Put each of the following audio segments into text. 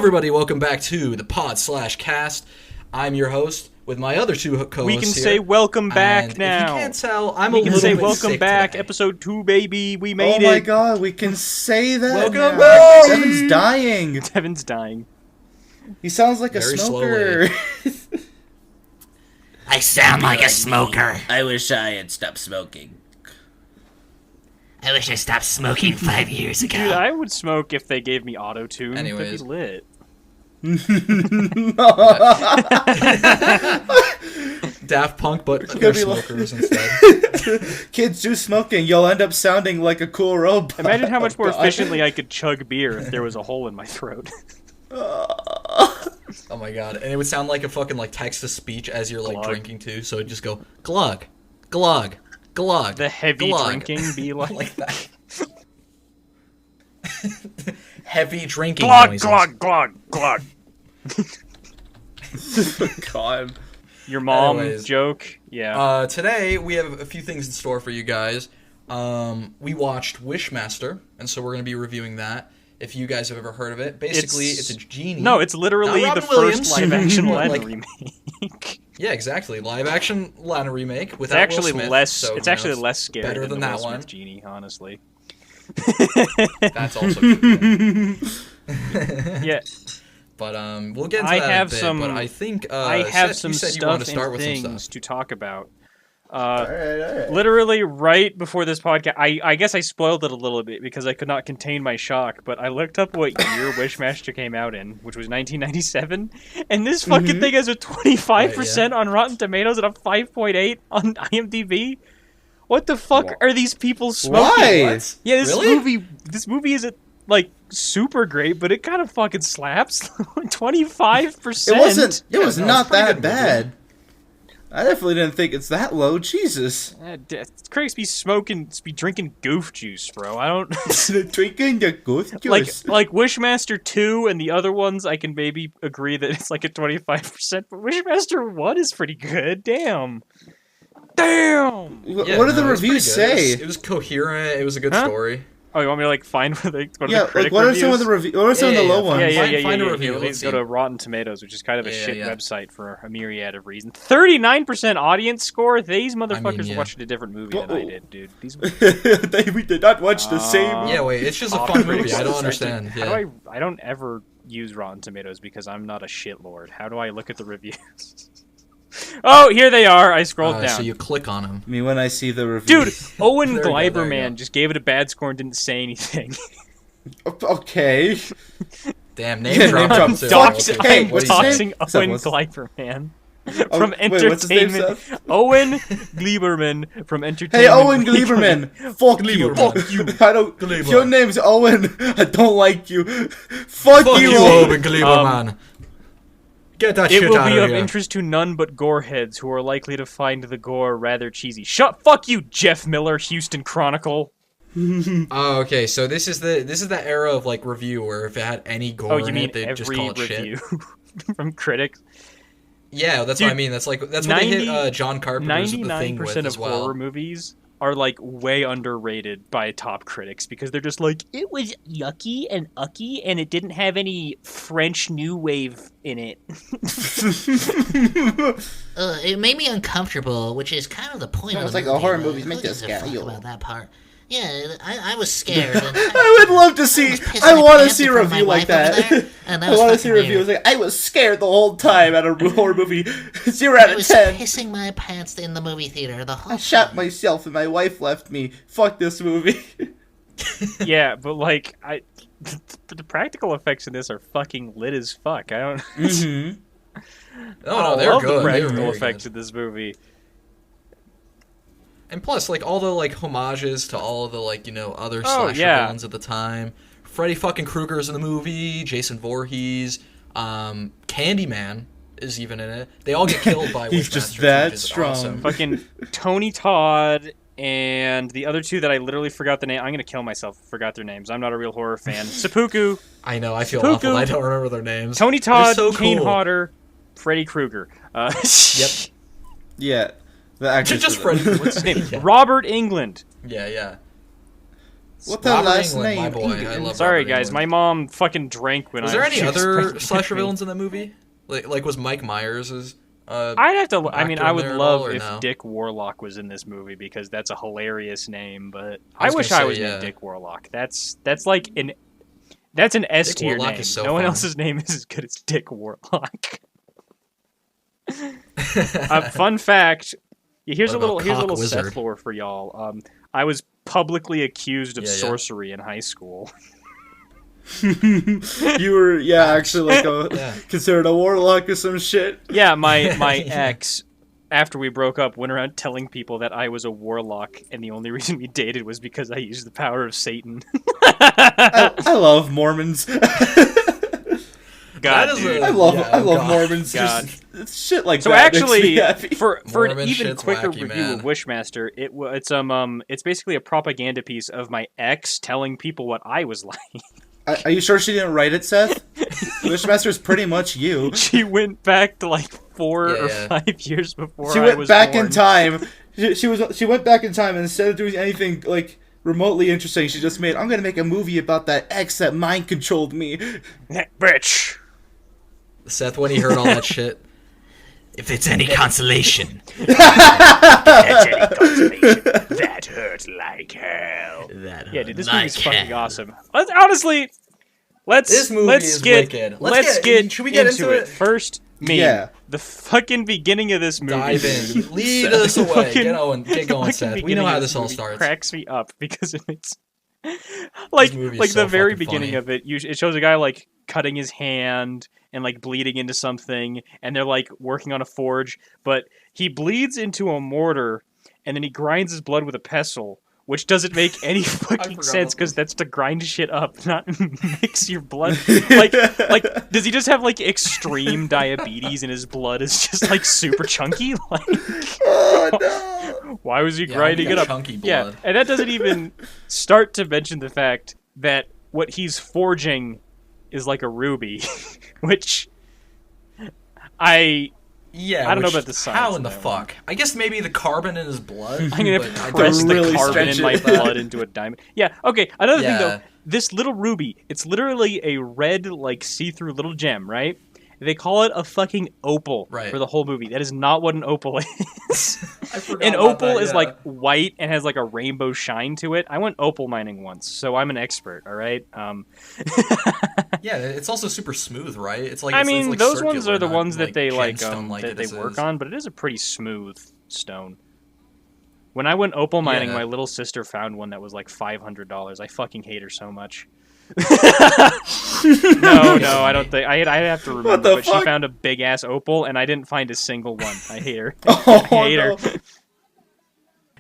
Everybody, welcome back to the pod/cast. I'm your host with my other two co-hosts. We can say welcome back now. If you can't tell, I'm we a can little say bit welcome sick back, today. episode 2, baby. We made it. Oh my god, we can say that. Welcome now. back. Devin's dying. Devin's dying. He sounds like Very a smoker. I sound like a smoker. I wish I had stopped smoking. I wish I stopped smoking 5 years ago. Dude, I would smoke if they gave me auto-tune. Anyways. That'd be lit. Daft Punk, but gonna they're be like- smokers instead. Kids do smoking, you'll end up sounding like a cool robot. Imagine how much more Oh, God. efficiently I could chug beer if there was a hole in my throat. Oh my god, and it would sound like a fucking like text-to-speech as you're like Glug. drinking too, so it'd just go glug, glug, glug. The heavy glug. drinking be like... Like that. Heavy drinking glug, noises. glug, glug, glug. God. Your mom Anyways. joke? Yeah. Today we have a few things in store for you guys. We watched WIshmaster, and so we're going to be reviewing that. If you guys have ever heard of it, basically it's a genie. No, it's literally Not the Robin Williams. first live-action Latin Like- remake. Yeah, exactly. Live action Latin remake It's without actually Will Smith, less. so, It's you know, actually less scary better than the that Will one. Smith genie, honestly. That's also true. Yeah, But we'll get into I that have in a bit. some- But I think I have Seth, some you said you stuff wanted to start and with some things stuff. to talk about. Alright. Literally right before this podcast, I guess I spoiled it a little bit because I could not contain my shock, but I looked up what year WIshmaster came out in, which was 1997, and this fucking thing has a 25% on Rotten Tomatoes and a 5.8 on IMDb. What the fuck are these people smoking? Why? What? Yeah, Really? this movie isn't like super great, but it kind of fucking slaps. 25%. It was no, not it's pretty that good bad. I definitely didn't think it's that low. Jesus. Critics be drinking goof juice, bro. I don't Drinking the ghost juice. like Wishmaster 2 and the other ones. I can maybe agree that it's like a 25%, but Wishmaster 1 is pretty good. Damn. Yeah, What did the no, it was pretty reviews good. say? It was coherent. It was a good Huh? story. Oh, you want me to like find what the Yeah, critic what are reviews? some of the What are some of the low ones? Yeah. Find a Here, review, let me let's go see. to Rotten Tomatoes, which is kind of a Yeah, shit yeah. website for a myriad of reasons. 39% audience score. These motherfuckers yeah. watched a different movie than I did, dude. These. We did not watch the same. Yeah, wait, it's just a Off fun critics movie. I don't searching. understand. How Yeah. do I don't ever use Rotten Tomatoes because I'm not a shitlord. How do I look at the reviews? Oh, here they are. I scrolled down. So you click on him. Me when I see the review. Dude, Owen There you go, there you Gleiberman go. just gave it a bad score and didn't say anything. Okay. Damn, Yeah, name name drop. drop. him, too. Dox- Okay, hey, I'm what what's do you his say? name? doxing Seth, Owen what's- Gleiberman Oh, from wait, what's his name, Entertainment. Seth? Owen Gleiberman from Entertainment. Hey, Owen Weekly. Gleiberman. Fuck you. Fuck you. I don't. Gleiber. If your name's Owen, I don't like you. Fuck, Fuck you, Owen. Owen Gleiberman. Get that It shit will out be of of here. interest to none but goreheads who are likely to find the gore rather cheesy. Fuck you, Jeff Miller, Houston Chronicle. Oh, okay. So this is that era of like review where if it had any gore Oh, you in mean it, they'd just every call it review shit. from critics? Yeah, that's Dude, what I mean. That's what they hit 90 John Carpenter's The Thing 99% with of as well. horror movies are like way underrated by top critics because they're just like, it was yucky and ucky and it didn't have any French New Wave in it. It made me uncomfortable, which is kind of the point No, of it's the like movie. all horror but movies who make gives us a fuck scare you. about that part. Yeah, I was scared. And I would love to see. was pissing I my want to pants see in a front of my review like wife over that. there, and that I was want to see a fucking review. weird. It's like I was scared the whole time at a horror movie. 0 out I of was 10. pissing my pants in the movie theater the whole I shot time. myself and my wife left me. Fuck this movie. Yeah, but like, the practical effects in this are fucking lit as fuck. I don't. Mm-hmm. No, I they're love good. the They were practical very effects good. in this movie. And plus, like all the like homages to all of the like other Oh, slasher yeah. villains at the time. Freddy fucking Krueger's in the movie. Jason Voorhees. Candyman is even in it. They all get killed by He's Wishmaster, just which that is strong. awesome. Fucking Tony Todd and the other two that I literally forgot the name. I'm gonna kill myself. Forgot their names. I'm not a real horror fan. Seppuku, I know. I feel Seppuku. awful. I don't remember their names. Tony They're Todd, so Kane cool. Hodder, Freddy Krueger. Yep. Yeah. The actors Just for them. Freddy. What's his name? Yeah. Robert Englund. Yeah. What the Robert last Englund, my name? boy. I love Sorry, Robert guys. Englund. My mom fucking drank when Was I there any she was other pregnant slasher with me. villains in that movie? Like was Mike Myers' I'd have to. I mean, actor I in would there at love all, or if no? Dick Warlock was in this movie because that's a hilarious name. But I I was wish gonna I say, was yeah. named Dick Warlock. That's like that's an S Dick tier Warlock name. is so No one fun. else's name is as good as Dick Warlock. Fun fact. Here's What a about little Cock Seth Wizard? lore for y'all. I was publicly accused of Yeah, yeah. sorcery in high school. You were, actually like Yeah. considered a warlock or some shit. Yeah, my ex, after we broke up, went around telling people that I was a warlock, and the only reason we dated was because I used the power of Satan. I love Mormons. God, That is dude. a- I love Yeah, Mormons. God. Just it's shit like So that. makes actually, me happy. for an Mormon even shit's quicker wacky, review man. of Wishmaster, it's basically a propaganda piece of my ex telling people what I was like. Are you sure she didn't write it, Seth? Wishmaster's pretty much you. She went back to like 4 Yeah, or yeah. 5 years before She I went was back born. in time. She went back in time, and instead of doing anything like remotely interesting, she just made, I'm gonna make a movie about that ex that mind controlled me. That bitch. Seth, when he heard all that shit, If it's any consolation, That hurt like hell. that Yeah, dude, this like movie's fucking hell. awesome. Honestly, This movie let's is get wicked. let's get should we get into it it? first. Me, Yeah. the fucking beginning of this movie. dive in, lead us away, Fucking- get going, fucking Seth. We beginning know how of this all movie starts. Cracks me up because it's like movie is like so the very fucking beginning funny. of it. It shows a guy like cutting his hand and like bleeding into something, and they're like working on a forge, but he bleeds into a mortar, and then he grinds his blood with a pestle. Which doesn't make any fucking forgot sense about because this. that's to grind shit up, not mix your blood. Like, does he just have like extreme diabetes and his blood is just like super chunky? Like, Oh no! why was he Yeah, grinding we it got up? chunky Yeah, blood. and that doesn't even start to mention the fact that what he's forging is like a ruby, which Yeah, I don't know which- about the science How of in the that one. fuck? I guess maybe the carbon in his blood. I'm gonna but have I to don't press the really carbon stretch in my it. blood into a diamond. Yeah, okay. Another thing Yeah. though, this little ruby, it's literally a red, like see-through little gem, right? They call it a fucking opal Right. for the whole movie. That is not what an opal is. I forgot An about opal that, is yeah. like white and has like a rainbow shine to it. I went opal mining once, so I'm an expert. All right. Yeah, it's also super smooth, right? It's like I it's mean, like those ones circular, are the not ones that like they like gemstone that they this work is. on, but it is a pretty smooth stone. When I went opal mining, Yeah. my little sister found one that was like $500. I fucking hate her so much. No, I don't think I'd have to remember. the But she fuck? found a big ass opal, and I didn't find a single one. I hate her. Oh, I hate no. her.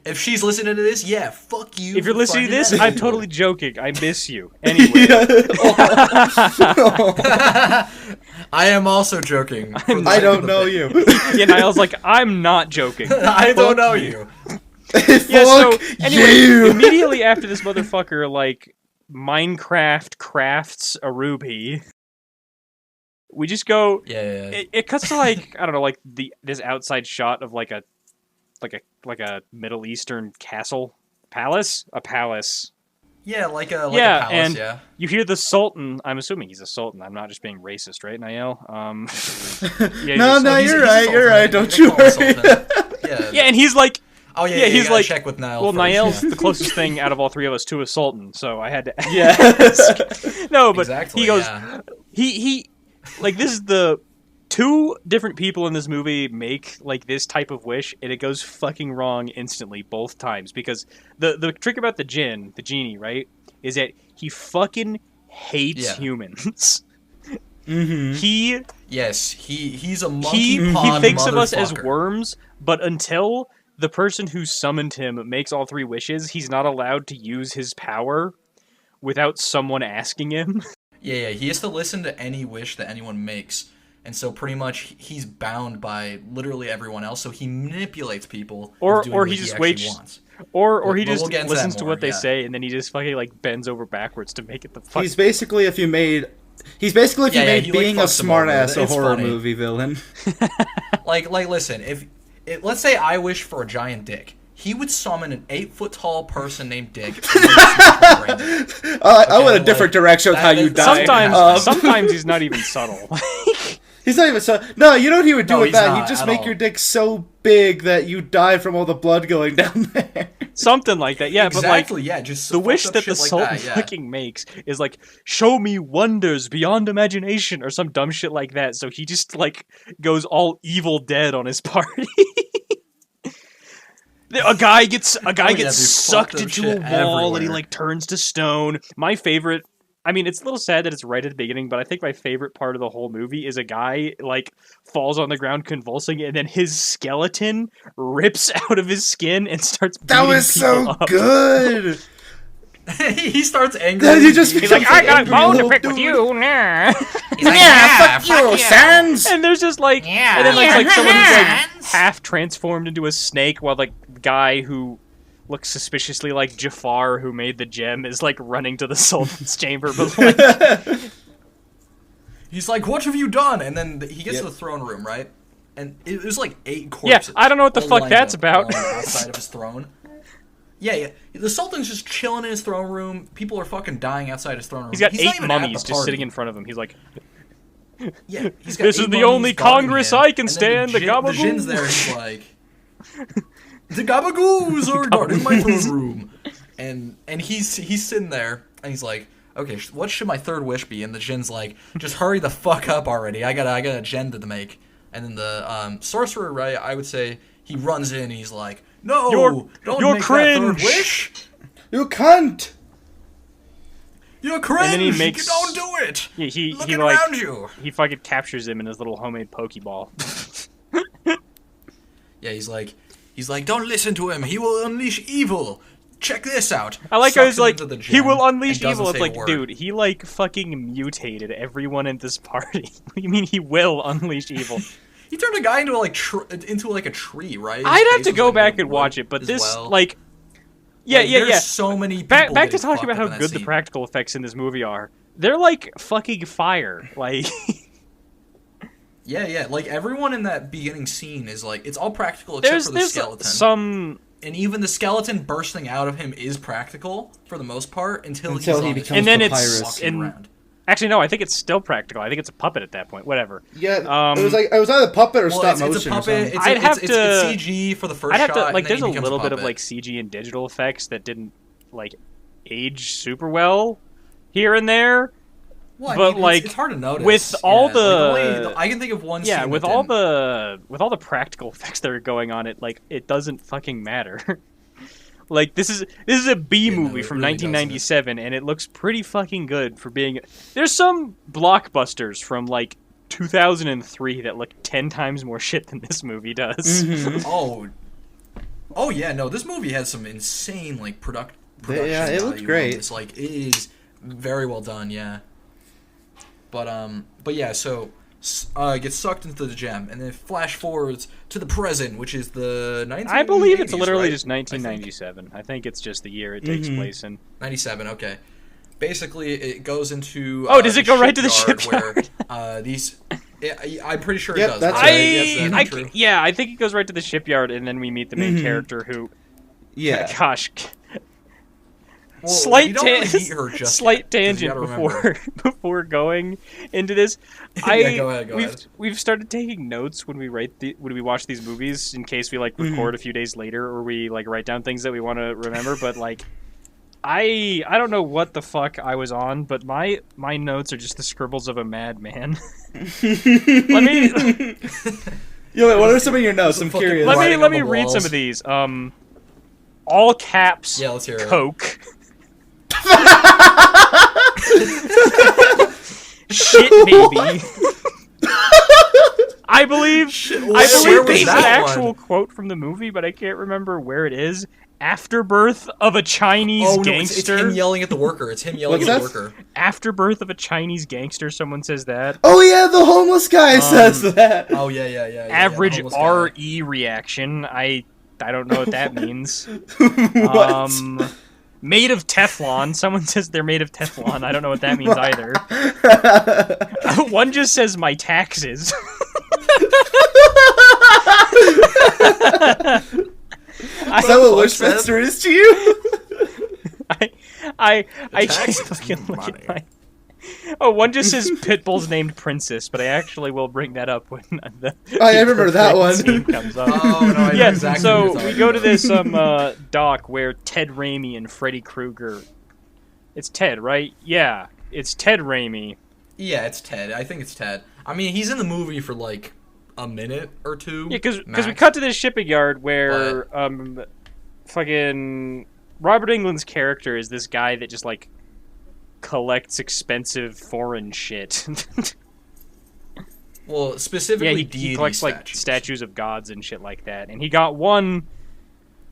If she's listening to this, yeah, fuck you. If you're for listening to finding this, that I'm opal. totally joking. I miss you. Anyway, I am also joking. for the I sake don't of the know bit. you. yeah, Niall's like, I'm not joking. I don't know you. Yeah, so Fuck anyway, you. immediately after this motherfucker like Minecraft crafts a ruby, we just go. Yeah. It cuts to like I don't know, like this outside shot of like a Middle Eastern castle, a palace. Yeah, like a Yeah, palace, and- yeah. You hear the Sultan. I'm assuming he's a Sultan. I'm not just being racist, right, Niall? Yeah, No, He's- you're he's a right. You're sultan. right. Don't They you call him worry. sultan. Yeah. Yeah, and he's like. Oh yeah, Yeah, you he's gotta like- check with Niall. Well, first, Niall's yeah. the closest thing out of all three of us to a sultan, so I had to Yeah. ask. No, but Exactly, he goes, yeah. he, like, this is the two different people in this movie make, like, this type of wish, and it goes fucking wrong instantly both times, because the trick about the genie, right, is that he fucking hates Yeah. humans. Mm-hmm. He's a monkey He pod thinks of us as motherfucker. worms, but until the person who summoned him makes all three wishes, he's not allowed to use his power without someone asking him. Yeah, he has to listen to any wish that anyone makes. And so pretty much he's bound by literally everyone else, so he manipulates people Or- into doing or what he he just actually waits- wants. Or But he we'll just get into that listens to more, what they yeah. say, and then he just fucking like bends over backwards to make it the fuck. He's basically if you made Yeah, being he, like, a fucks them smartass over. a It's horror funny. movie villain. Like listen, let's say I wish for a giant dick. he would summon an 8-foot tall person named Dick. And I went a different direction with how you die. Sometimes he's not even subtle. He's not even so. No, you know what he would do with he's that? not He'd just at make all. your dick so big that you die from all the blood going down there. Something like that, yeah. Exactly, But yeah. Just the wish fucked that up the shit like Sultan that, yeah. fucking makes is like, show me wonders beyond imagination, or some dumb shit like that. So he just like goes all Evil Dead on his party. A guy gets dude, sucked fucked up into a shit wall and he everywhere. like turns to stone. My favorite. I mean, it's a little sad that it's right at the beginning, but I think my favorite part of the whole movie is a guy, like, falls on the ground convulsing, and then his skeleton rips out of his skin and starts beating That was people so up. good. He starts angry. Then he just He's like, I got a angry bone to little pick with dude. you, nah. He's like, Yeah, fuck you, Sans. And there's just, like, Yeah. and then, like someone who's, like, Hands. half transformed into a snake, while, like, the guy who looks suspiciously like Jafar, who made the gem, is, like, running to the Sultan's chamber, but, like... He's like, what have you done? And then he gets Yep. to the throne room, right? And it was like 8 corpses. I don't know what the all fuck lined that's up about. outside of his throne. Yeah. The Sultan's just chilling in his throne room. People are fucking dying outside his throne room. He's got not 8 even at mummies the just party. sitting in front of him. He's like, Yeah, he's got This 8 is the mummies only guarding Congress him, I can and then stand, the The Jinn's Gabagoo. there, he's like, the Gabagoos are guarding my throne room. And he's sitting there, and he's like, okay, what should my third wish be? And the Jinn's like, just hurry the fuck up already. I got an agenda to make. And then the sorcerer, right, I would say, he runs in, and he's like, no, don't you're make cringe. that third wish. You cunt. You're cringe. then he makes- Don't do it. yeah, he Looking like, around you. he fucking captures him in his little homemade Pokeball. Yeah, he's like, don't listen to him. He will unleash evil. Check this out. I like how Sucks he's him like, into the he gem will unleash and doesn't evil. It's say a like, word. dude, he like fucking mutated everyone in this party. What do you mean he will unleash evil? He turned a guy into like a tree, right? His I'd have face to was, go like, back made of and watch wood it, but as this well. like, yeah, There's so many people back to getting talking fucked about up how in that good the scene. practical effects in this movie are. They're like fucking fire. Like, Yeah, like everyone in that beginning scene is like, it's all practical except there's for the skeleton. some. And even the skeleton bursting out of him is practical for the most part until Until he's he on becomes his And then the it's- Papyrus. walking and- around. Actually, no, I think it's still practical. I think it's a puppet at that point. Whatever. Yeah, it was either puppet or Well, stop it's motion a or puppet. something. I'd have It's to- CG for the first I'd have shot. to and like. then There's he a becomes little bit of puppet. like CG and digital effects that didn't like age super well here and there. Well, I but, mean, like, it's hard to notice. with all Like, the- I can think of one. Yeah, scene with that all didn't. the practical effects that are going on, it doesn't fucking matter. Like this is a B Yeah, no, movie it from really 1997, and it looks pretty fucking good for being. There's some blockbusters from like 2003 that look 10 times more shit than this movie does. Oh yeah, no, this movie has some insane like production. Yeah, it looks value on great. this. Like, it is very well done. Yeah. But yeah, so gets sucked into the gem, and then flash forwards to the present, which is the 1980s. I believe it's literally right? just 1997. I think it's just the year it takes place in. 97. Okay. Basically, it goes into. Does it the go right to the shipyard? Where these. I'm pretty sure Yep, it does. that's right? right. Yes, that's true. Yeah, I think it goes right to the shipyard, and then we meet the main character who. Yeah. Gosh. Well, Slight, you don't really meet her just slight yet, 'cause you tangent gotta before remember. before going into this. Yeah, go ahead. We've started taking notes when we when we watch these movies in case we like record a few days later or we like write down things that we want to remember. But like, I don't know what the fuck I was on, but my notes are just the scribbles of a madman. Let me Yo, wait, what are some of your notes? I'm fucking curious. writing let on me the read some walls. of these. All caps. Yeah, let's hear it. Coke. Shit, baby. I believe where this was is an that actual one? quote from the movie, but I can't remember where it is. Afterbirth of a Chinese Oh no, gangster. it's him yelling at the worker. It's him yelling What's at the that? worker. Afterbirth of a Chinese gangster. Someone says that. Oh yeah, the homeless guy says that. Oh yeah. Average the homeless guy. RE reaction. I don't know what that means. What? Made of Teflon. Someone says they're made of Teflon. I don't know what that means either. One just says my taxes. Is that what Wishmaster is to you? I taxes can't fucking look money. at my. Oh, one just says Pitbull's named Princess, but I actually will bring that up when the. I remember that one. Scene comes up. Oh no! I know Yeah, exactly so what you're we talking go to about. this dock where Ted Raimi and Freddy Krueger. It's Ted, right? Yeah, it's Ted Raimi. Yeah, it's Ted. I think it's Ted. I mean, he's in the movie for like a minute or two. Yeah, because we max. cut to this shipping yard where fucking Robert Englund's character is this guy that just like collects expensive foreign shit. Well, specifically, Yeah, he deity collects statues. like statues of gods and shit like that, and he got one.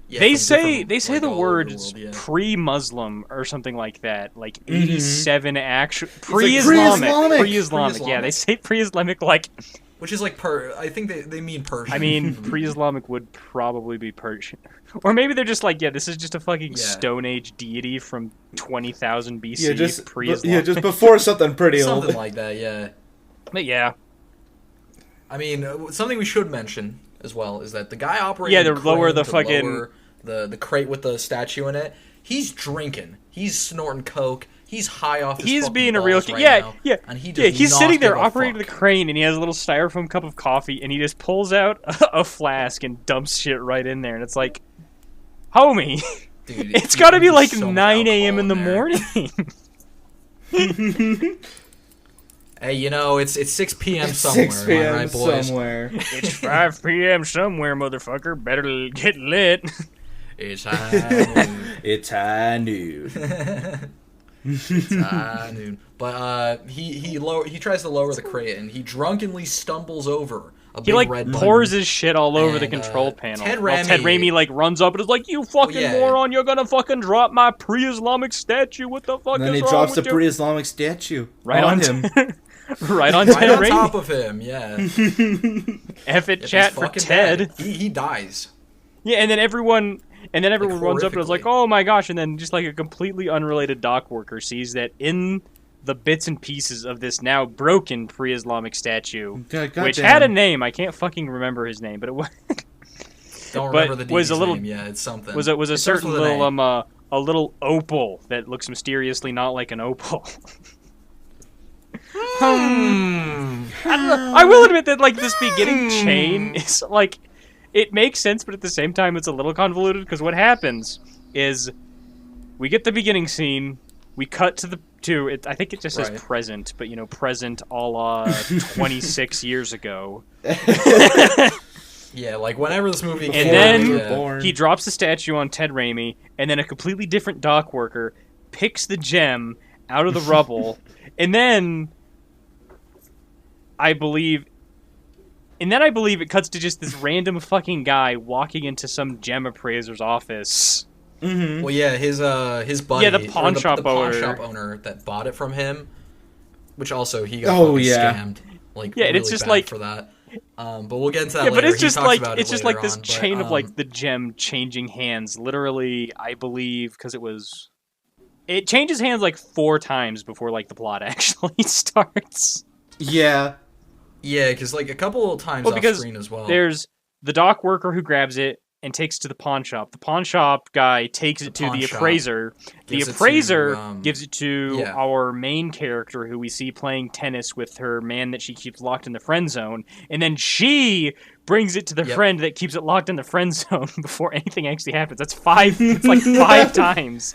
Yeah, they from say different, like, the all over word the world, yeah. pre-Muslim or something like that, like 87 actual like pre-Islamic. pre-Islamic. Pre-Islamic, yeah, they say pre-Islamic like. Which is like I think they mean Persian. I mean, pre-Islamic would probably be Persian, or maybe they're just like, yeah, this is just a fucking Stone Age deity from 20,000 BC. Yeah, just pre-Islamic. just before something pretty old. something like that. Yeah. But yeah, I mean, something we should mention as well is that the guy operating Yeah, the to lower crane the to fucking- lower the crate with the statue in it. He's drinking. He's snorting coke. He's high off. His he's fucking being a real balls kid. right Yeah, now, yeah, and he yeah. does He's not sitting there give a operating the fuck. crane, and he has a little styrofoam cup of coffee, and he just pulls out a flask and dumps shit right in there, and it's like, homie, Dude, it's got to be there's like so much 9 a.m. alcohol in the there. morning. Hey, you know, it's 6 p.m. somewhere. 6 am I p.m. right, boys? somewhere. It's 5 p.m. somewhere, motherfucker. Better get lit. It's high noon. It's high noon. It's high noon. But he tries to lower the crate, and he drunkenly stumbles over a He big like red pours button. his shit all over the And, control panel. Ted While Ted Raimi- Raimi like runs up and is like, "You fucking yeah. moron! You're gonna fucking drop my pre-Islamic statue! What the fuck And then is he wrong drops with the you?" pre-Islamic statue Right on him. right on Right Ted on Raimi. top of him, yeah. F it, He's chat for fucking Ted. dead. He dies. Yeah, and then everyone runs up and is like, horrifically. "Oh my gosh!" And then just like a completely unrelated dock worker sees that in the bits and pieces of this now broken pre-Islamic statue, God which damn. had a name. I can't fucking remember his name, but it was Don't But remember the was a deity's little- name. Yeah, it's something. was a It starts certain with an little A. a little opal that looks mysteriously not like an opal. I will admit that like this beginning chain is like it makes sense, but at the same time it's a little convoluted because what happens is we get the beginning scene, we cut to it. I think it just says Right. present, but you know, present a la 26 years ago. Yeah, like whenever this movie And came then out, we were yeah. born. He drops the statue on Ted Raimi, and then a completely different dock worker picks the gem out of the rubble, and then I believe it cuts to just this random fucking guy walking into some gem appraiser's office. Well, yeah, his buddy, Yeah, the pawn or shop the pawn owner. shop owner that bought it from him, which also he got Oh, fucking yeah. scammed. Like, Yeah, and really it's just bad like- for that. But we'll get into that Yeah, later. but it's He just talks like about it it's just like later this on, but, chain of like the gem changing hands. Literally, I believe because it changes hands like 4 times before like the plot actually starts. Yeah. yeah, because like a couple of times Well, off because screen as well. There's the dock worker who grabs it and takes it to the pawn shop. The pawn shop guy takes it to pawn the shop appraiser. The gives it to, appraiser gives it to yeah. our main character who we see playing tennis with her man that she keeps locked in the friend zone. And then she brings it to the Yep. friend that keeps it locked in the friend zone before anything actually happens. It's like 5 times.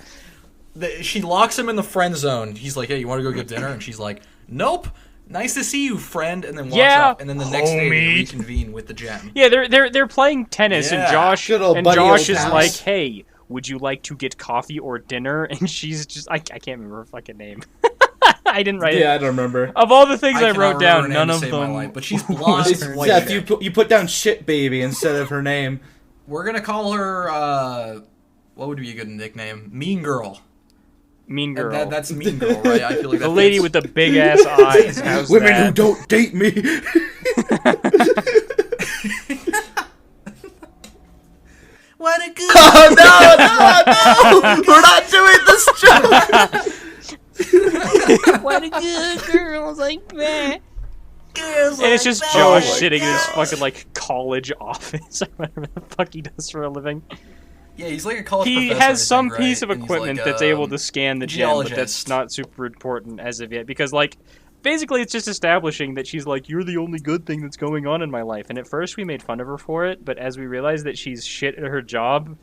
She locks him in the friend zone. He's like, "Hey, you want to go get dinner?" And she's like, "Nope. Nice to see you, friend." And then walks Yeah, up. And then the next day they homie. reconvene with the gem. Yeah, they're playing tennis, Yeah, and Josh good old buddy old is pals. like, "Hey, would you like to get coffee or dinner?" And she's just I can't remember her fucking name. I didn't write it. Yeah, I don't remember. Of all the things I, cannot wrote remember down, her name none to of save my them. life, but she's was blonde. her White name. Seth, you put down shit baby instead of her name. We're gonna call her. What would be a good nickname? Mean Girl. Mean Girl. That's Mean Girl, right? I feel like The that lady fits. with the big ass eyes. How's Women that? who don't date me. What a good. Oh no! We're not doing this joke. What a good girl like that. Girls And it's just like Josh that. sitting in his fucking like college office or whatever the fuck he does for a living. Yeah, he's like a college He professor. has some right? piece of And he's equipment like, that's able to scan the gem, but that's geologist. not super important as of yet. Because, like, basically it's just establishing that she's like, you're the only good thing that's going on in my life. And at first we made fun of her for it, but as we realized that she's shit at her job,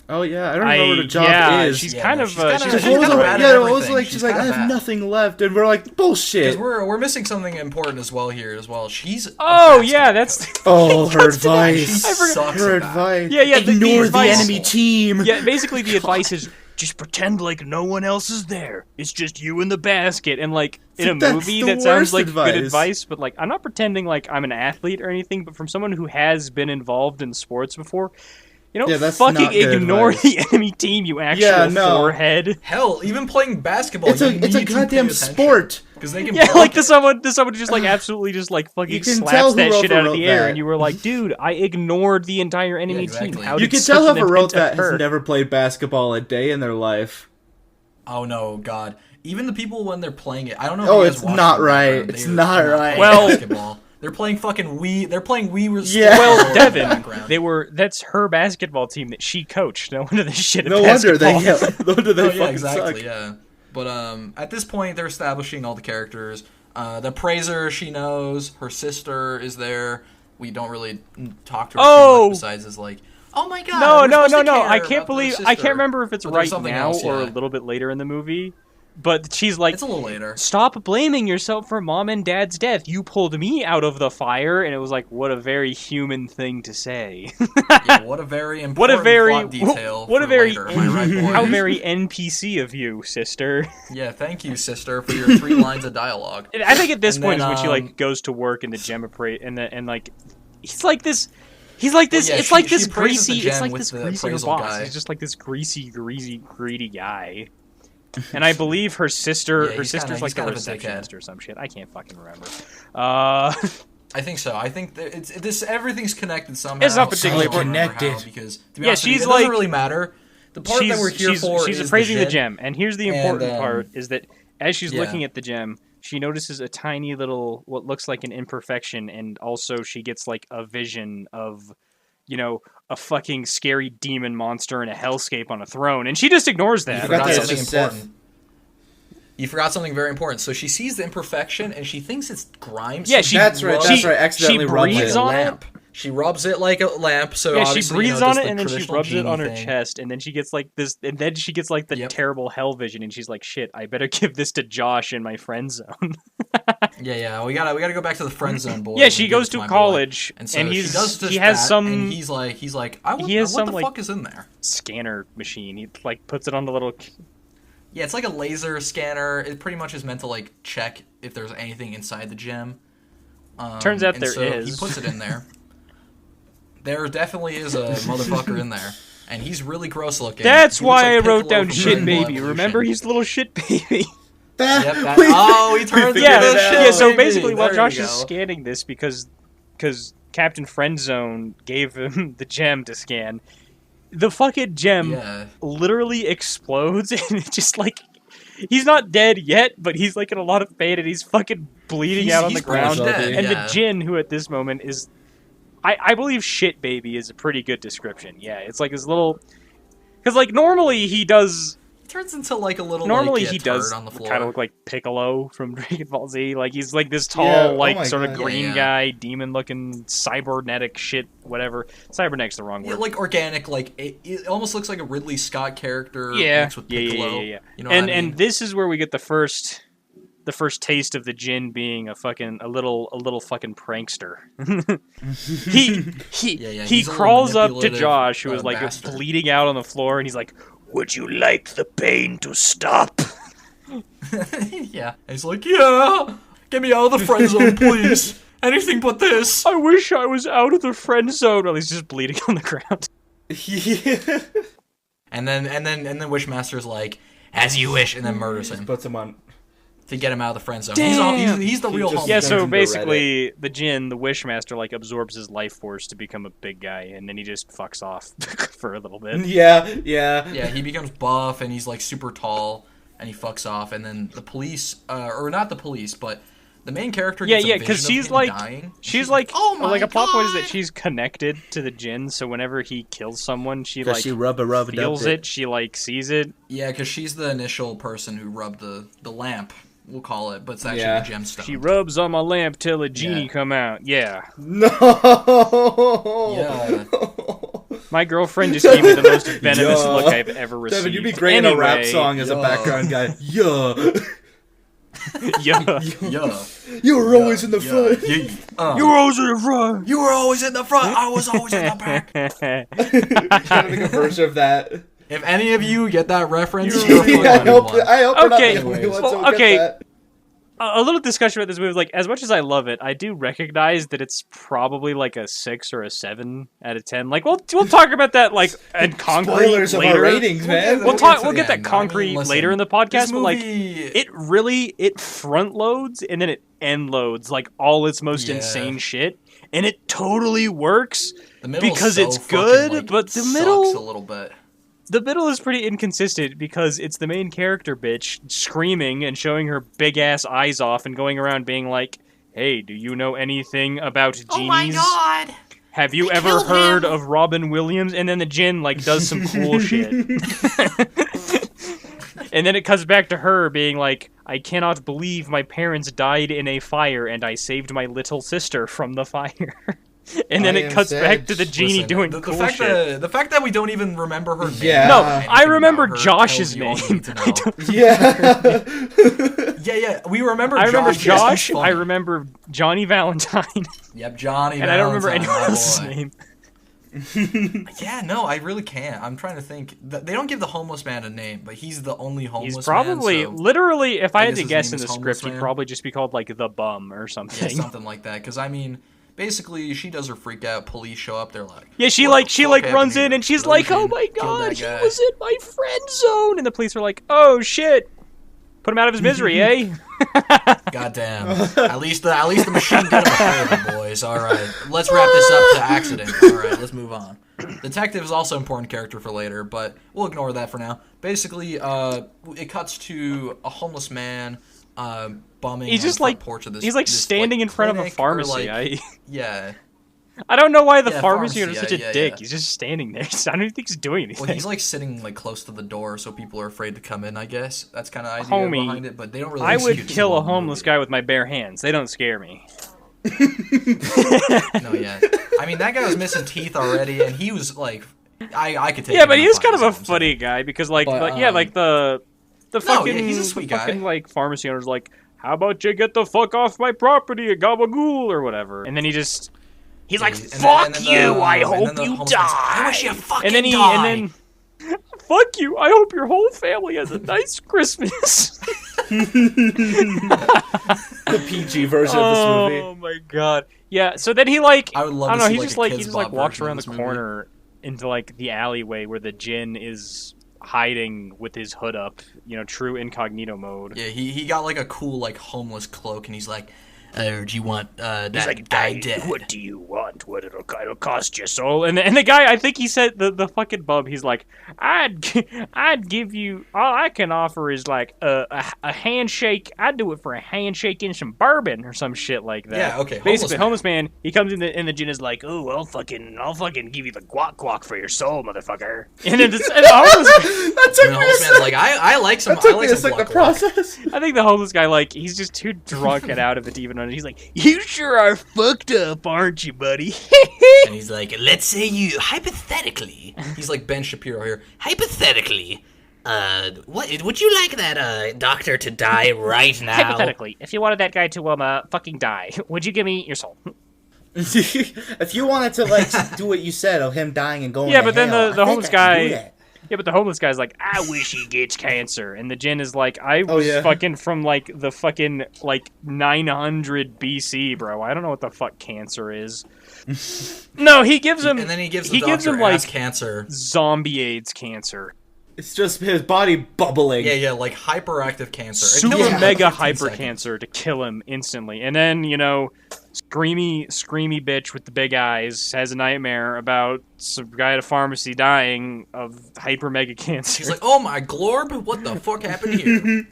Oh yeah, I don't remember what her job is. she's Yeah, kind no, of she's kinda- she's she's kind kinda of bad at yeah, it was everything. like She's she's like, I kinda have bad. nothing left, and we're like, bullshit. Because we're missing something important as well here as well. She's a Oh yeah, basketball that's coach. Oh, her She advice. sucks Her at that. advice. Yeah, the Ignore the advice- enemy team. yeah. Basically, the advice is just pretend like no one else is there. It's just you in the basket, and like in a That's movie the that sounds worst like advice. good advice, but like I'm not pretending like I'm an athlete or anything. But from someone who has been involved in sports before. You know, Yeah, that's fucking not good ignore advice. the enemy team, you actual Yeah, no. forehead. Hell, even playing basketball, It's a goddamn sport. Because they can Yeah, block like it. someone just like absolutely just like fucking You can slaps tell that whoever shit out of wrote the air, that. and you were like, dude, I ignored the entire enemy exactly. team. How You did can such tell an whoever wrote event that occur? has never played basketball a day in their life. Oh no, God! Even the people when they're playing it, I don't know. If Oh, you guys it's watch not them in the right. background. It's They're not right. playing Well- basketball. They're playing fucking Wii. They're playing Wii. Yeah. Well, Devin, background. that's her basketball team that she coached. No wonder they shit at No wonder basketball. no wonder they Oh fucking yeah, exactly. suck. Yeah, but at this point they're establishing all the characters. The appraiser she knows. Her sister is there. We don't really talk to her too much besides as like, oh my god. No, we're no, supposed no, to no. care I about can't the believe. I sister. can't remember if it's But there's right something now else, or a yeah. little bit later in the movie. But she's like, It's a little later. stop blaming yourself for mom and dad's death. You pulled me out of the fire, and it was like, what a very human thing to say. Yeah, what a very important What a very plot detail. what a for very later, am I right, boys? how very NPC of you, sister. Yeah, thank you, sister, for your 3 lines of dialogue. I think at this And point then, is when she like goes to work in the gem and like he's like this. He's like this. Well, yeah, it's like she this appraises the greasy. It's gem like with this the greasy appraisal boss. guy. He's just like this greasy, greedy guy. And I believe her sister. Yeah, her he's sister's kinda- like he's the kind of a receptionist dickhead. or some shit. I can't fucking remember. I think so. I think that everything's connected somehow. It's not particularly I don't remember connected. how, because to be Yeah, honest with you, she's it doesn't like- really matter. The part that we're here for she's is appraising the gem. gem, and here's the important And, part: is that as she's yeah. looking at the gem, she notices a tiny little what looks like an imperfection, and also she gets like a vision of, you know, a fucking scary demon monster in a hellscape on a throne, and she just ignores You that. forgot forgot that something it's Seth. important. You forgot something very important. So she sees the imperfection and she thinks it's grime. Yeah, so she- That's right. rubs That's she- right. Accidentally she rubbed breathes it. on it. lamp. She rubs it like a lamp. So Yeah, she obviously, breathes does on it, the and then she traditional rubs it on her genie thing. chest, and then she gets like this, and then she gets like the Yep. terrible hell vision, and she's like, "Shit, I better give this to Josh in my friend zone." Yeah. We gotta go back to the friend zone, boy. Yeah, she and give goes it to my boy. college, and so and she does just he has that, some And he's like, he has what some, the like- fuck is in there? scanner machine. He like puts it on the little. Yeah, it's like a laser scanner. It pretty much is meant to like check if there's anything inside the gem. Turns out and there so is. He puts it in there. There definitely is a motherfucker in there, and he's really gross looking. That's He looks why like I wrote Piccolo down from shit Dragon Ball baby. Evolution. Remember, he's little shit baby. Yep, he turns into yeah, the shit yeah. So baby. basically, while There Josh you is go. scanning this, because Captain Friendzone gave him the gem to scan, the fucking gem Yeah. literally explodes, and it just like he's not dead yet, but he's like in a lot of pain, and he's fucking bleeding out on the He's pretty much ground. dead, And yeah. the Jinn, who at this moment is, I believe, shit baby is a pretty good description. Yeah, it's like his little, because like normally he does. He turns into like a little. Normally like, he turd does on the floor. kind of look like Piccolo from Dragon Ball Z. Like he's like this tall, Yeah, oh like my sort of God. green Yeah. guy, demon-looking, cybernetic shit, whatever. Cybernetic's the wrong Yeah, word. like organic, like it almost looks like a Ridley Scott character Yeah, mixed with yeah, Piccolo. yeah. You know what I mean? And this is where we get the first taste of the Jinn being a little fucking prankster. he Yeah, he he's a little crawls up to manipulative, Josh, who is like bastard. bleeding out on the floor, and he's like, "Would you like the pain to stop?" Yeah. And he's like, yeah, get me out of the friend zone, please. Anything but this. I wish I was out of the friend zone. While he's just bleeding on the ground. Yeah. And then Wishmaster's like, as you wish, and then murders him Puts him on. to get him out of the friend zone. Damn. He's the He real just- homie. Yeah, turns so into basically, the Jinn, the Wishmaster, like absorbs his life force to become a big guy, and then he just fucks off for a little bit. Yeah. Yeah, he becomes buff and he's like super tall and he fucks off. And then the police, or not the police, but The main character Yeah, gets yeah, a because vision of she's him like, dying. she's like, oh my like a plot point is God. that she's connected to the djinn. So whenever he kills someone, she 'Cause like she rub-a-rub-a-dubbed feels it. She like sees it. Yeah, because she's the initial person who rubbed the lamp, we'll call it, but it's actually Yeah. a gemstone. She rubs on my lamp till a genie Yeah. come out. Yeah. No. Yeah. My girlfriend just gave me the most venomous Yeah. look I've ever received. Devin, you'd be great in a rap Anyway, song as a yeah. background guy. Yeah. Yeah. Yeah. You were always in the front. You were always in the front. You were always in the front. I was always in the back. Trying to make a version of that. If any of you get that reference, You're you're really fucking I hope one. we're not Okay, the only ones well, who okay. get that. A little discussion about this movie. Like, as much as I love it, I do recognize that it's probably like a 6 or a 7 out of 10. Like, we'll talk about that like in concrete Spoilers of later. our ratings, man. We'll get to get the that end. concrete listen, later in the podcast. this But like, movie- it front loads and then it end loads like all its most Yeah. insane shit, and it totally works. the middle because so it's fucking, good, like, but the sucks middle- a little bit. The middle is pretty inconsistent because it's the main character bitch screaming and showing her big ass eyes off and going around being like, "Hey, do you know anything about genies? Oh my god! Have you I ever killed heard him." of Robin Williams?" And then the djinn like does some cool shit. And then it cuts back to her being like, "I cannot believe my parents died in a fire and I saved my little sister from the fire." And then I it am cuts back sad. to the genie Listen, doing the cool fact shit. the fact that we don't even remember her name. Yeah. No, or I anything remember about her Josh's tells you all you name. need to know. I don't- Yeah. Yeah, we remember. I remember Josh. Josh. He's I funny. remember Johnny Valentine, Yep, Johnny. and I don't remember Valentine, anyone my else's boy. name. Yeah, no, I really can't. I'm trying to think. They don't give the homeless man a name, but he's the only homeless He's probably, man. So, literally, if I I had guess to his guess name in is the Homeless script, he'd Man? probably just be called like the bum or yeah, something. something like that. Because I mean, basically, she does her freak out. Police show up. They're like, Yeah, she "What the fuck runs happened in here? and she's Goes like, "Oh in, my killed god, that he guy." was in my friend zone," and the police are like, "Oh shit, put him out of his misery, eh?" Goddamn. At least the machine did him a favor, boys. All right, let's wrap this up to accident. All right, let's move on. Detective is also an important character for later, but we'll ignore that for now. Basically, it cuts to a homeless man bumming He's on just the front like porch of this. he's like this, standing in front of a clinic or, pharmacy. like- yeah. I don't know why the Yeah, pharmacy owner is pharmacy, such a yeah, dick. yeah. He's just standing there. I don't even think he's doing anything. Well, he's like sitting like close to the door, so people are afraid to come in. I guess that's kind of idea Homie, behind it, but they don't really. I would execute kill it a in the homeless movie. guy with my bare hands. They don't scare me. No, yeah. I mean, that guy was missing teeth already, and he was like, I could take. Yeah, him but in he was fight, kind of is a what I'm saying. funny guy because like, But, yeah, like the no, fucking yeah, he's a sweet guy. fucking like pharmacy owner's like, "How about you get the fuck off my property, a gabagool or whatever?" And then he just He's like, And then- fuck and then you, I and hope then the you homeless guy's like, die. I wish you fucking and then he die. and then fuck you. I hope your whole family has a nice Christmas. The PG version of this movie. Oh my god. Yeah, so then he like I would love I don't to know, see, he like, just a like he Kids just like Bop walks version of around the this movie. corner into like the alleyway where the djinn is hiding with his hood up, you know, true incognito mode. Yeah, he got like a cool like homeless cloak, and he's like, I heard you want that He's like, guy "I- dead. What do you want? What it'll cost you soul? And the guy, I think he said the fucking bum. He's like, I'd give you all I can offer is like a handshake. I'd do it for a handshake and some bourbon or some shit like that. Yeah, okay, Basically, homeless homeless man. He comes in and the djinn is like, oh, I'll fucking give you the guac for your soul, motherfucker. And then and the homeless, That took And the me a homeless man's sec. like, I like some. That took I me like a some second to guac guac. process. I think the homeless guy, like, he's just too drunk and out of it to even understand. He's like, you sure are fucked up, aren't you, buddy? And he's like, let's say you hypothetically. He's like Ben Shapiro here. Hypothetically, what would you like that doctor to die right now? Hypothetically, if you wanted that guy to fucking die, would you give me your soul? If you wanted to like do what you said of him dying and going Yeah, to but then hell, the I think homeless I can do guy- that. Yeah, but the homeless guy's like, I wish he gets cancer. And the djinn is like, I was yeah. fucking from, like, the fucking, like, 900 BC, bro. I don't know what the fuck cancer is. No, he gives him... And then he gives the gives doctor him, like, ass cancer. zombie AIDS cancer. It's just his body bubbling. Yeah, like hyperactive cancer. It Super kills him in mega 15 hyper seconds. cancer to kill him instantly. And then, you know, screamy bitch with the big eyes has a nightmare about some guy at a pharmacy dying of hyper mega cancer. He's like, oh my glorb, what the fuck happened here?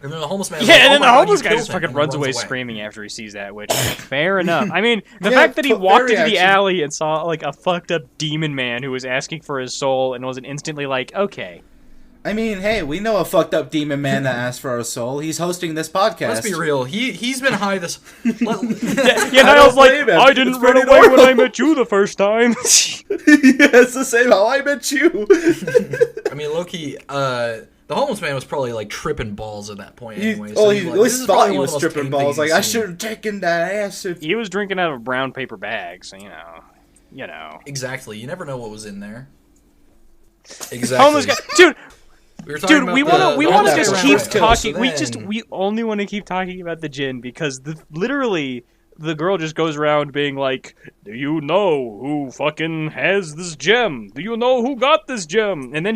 And then the homeless man. Yeah, and then oh the my God, homeless you guy killed just him," fucking and runs away screaming after he sees that, which, fair enough. I mean, the Yeah, fact that he walked fair into the reaction. alley and saw, like, a fucked up demon man who was asking for his soul and wasn't instantly like, okay. I mean, hey, we know a fucked up demon man that asked for our soul. He's hosting this podcast. Let's be real. He's been high this. Yeah, Niall's like, blame him. I didn't It's run pretty away when normal." I met you the first time. Yeah, it's the same how I met you. I mean, Loki. The homeless man was probably like tripping balls at that point. Anyway, He so at he's like, least "This is thought probably he one was of the most tripping tame balls. things Like, I he's seen." should have taken that acid. He was drinking out of a brown paper bag, so, you know. Exactly. You never know what was in there. Exactly. Homeless guy. Dude, We were talking Dude, about we the- want to the just homeless guy keep first kill, talking. so then- We only want to keep talking about the djinn because literally the girl just goes around being like, "Do you know who fucking has this gem? Do you know who got this gem?" And then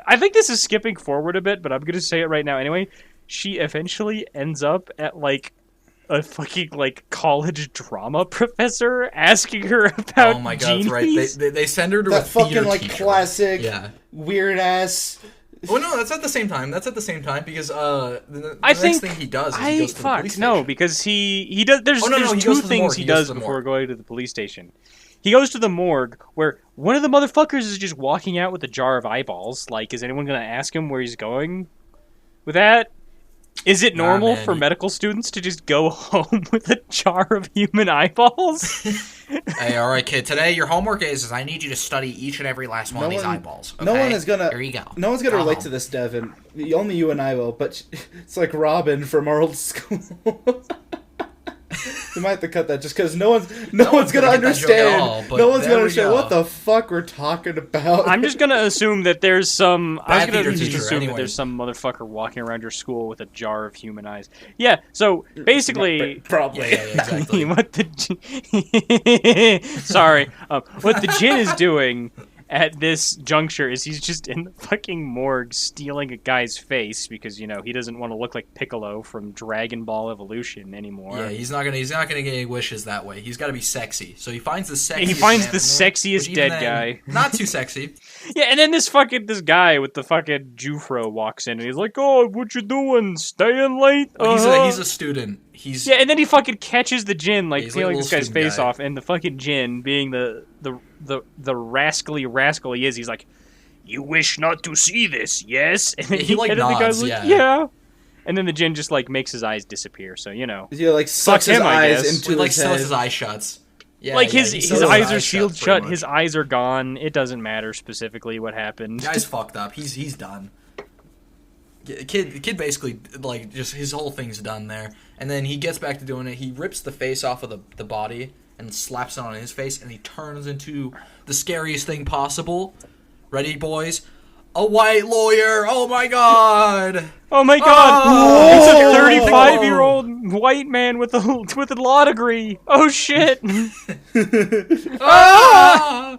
I think this is skipping forward a bit, but I'm gonna say it right now anyway. She eventually ends up at like a fucking like college drama professor asking her about Oh my God, that's right. genies. They send her to a That fucking, theater like, teacher. classic, Yeah. weird-ass... Oh no, that's at the same time. That's at the same time because the I next think thing he does is he goes to the police no, station. because he does. There's Oh, no, there's he two goes to the things morgue. he He goes does to the before morgue. going to the police station. He goes to the morgue where one of the motherfuckers is just walking out with a jar of eyeballs. Like, is anyone gonna ask him where he's going with that? Is it Nah, normal man, for medical students to just go home with a jar of human eyeballs? Hey, all right, kid. Today your homework is I need you to study each and every last one of these eyeballs. No okay? one is gonna. Here you go. No one's gonna Go relate home. to this, Devin. Only you and I will. But it's like Robin from our old school. We might have to cut that just because no one's one's gonna gonna get that joke at understand. all, but No one's there gonna we understand go. what the fuck we're talking about. I'm just gonna assume that there's some. I was Bad gonna theater just teacher, assume that anyways. there's some motherfucker walking around your school with a jar of human eyes. Yeah. So basically, probably. Yeah, exactly. what the sorry, what the djinn is doing at this juncture is he's just in the fucking morgue stealing a guy's face because he doesn't want to look like Piccolo from Dragon Ball Evolution anymore. Yeah, he's not gonna get any wishes that way. He's got to be sexy. So he finds the sexiest. He finds man the in there, sexiest which even dead then, guy. Not too sexy. Yeah, and then this guy with the fucking Jufro walks in and he's like, "Oh, what you doing? Staying late?" Well, he's a student. He's Yeah, and then he fucking catches the djinn, like He's like a peeling little this guy's student face guy. off, and the fucking djinn, being the rascally rascal he is, he's like, "You wish not to see this, yes?" And then Yeah, he, like, and then the guy's nods, like, yeah. "Yeah." And then the djinn just like makes his eyes disappear, so Yeah, like sucks Fuck his him, I eyes guess. into he like his sews head. his eyes shuts. Yeah, like yeah, his he his sews eyes are sealed pretty shut, much. his eyes are gone. It doesn't matter specifically what happened. Guy's fucked up. He's done. Kid basically like just his whole thing's done there. And then he gets back to doing it. He rips the face off of the body and slaps it on his face, and he turns into the scariest thing possible. Ready, boys? A white lawyer. Oh my god. Oh my god! Oh! It's a 35-year-old white man with a law degree. Oh shit! Ah!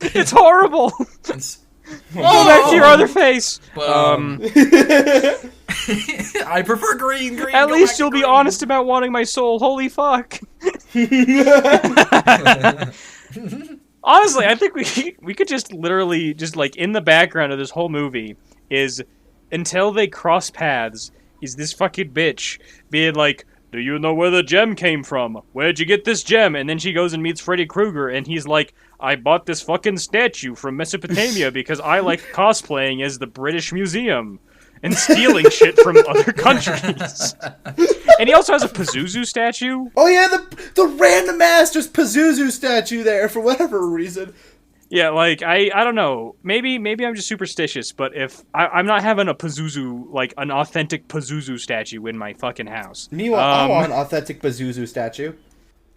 It's horrible. It's- Go back to your other face. But, I prefer green. At go least back you'll to be green. honest about wanting my soul. Holy fuck. Honestly, I think we could just literally just like in the background of this whole movie is until they cross paths is this fucking bitch being like, "Do you know where the gem came from? Where'd you get this gem?" And then she goes and meets Freddy Krueger and he's like, "I bought this fucking statue from Mesopotamia because I like cosplaying as the British Museum and stealing shit from other countries." And he also has a Pazuzu statue. Oh yeah, the random ass just Pazuzu statue there for whatever reason. Yeah, like I don't know. Maybe I'm just superstitious, but if I'm not having a Pazuzu, like an authentic Pazuzu statue in my fucking house. Meanwhile, I want an authentic Pazuzu statue.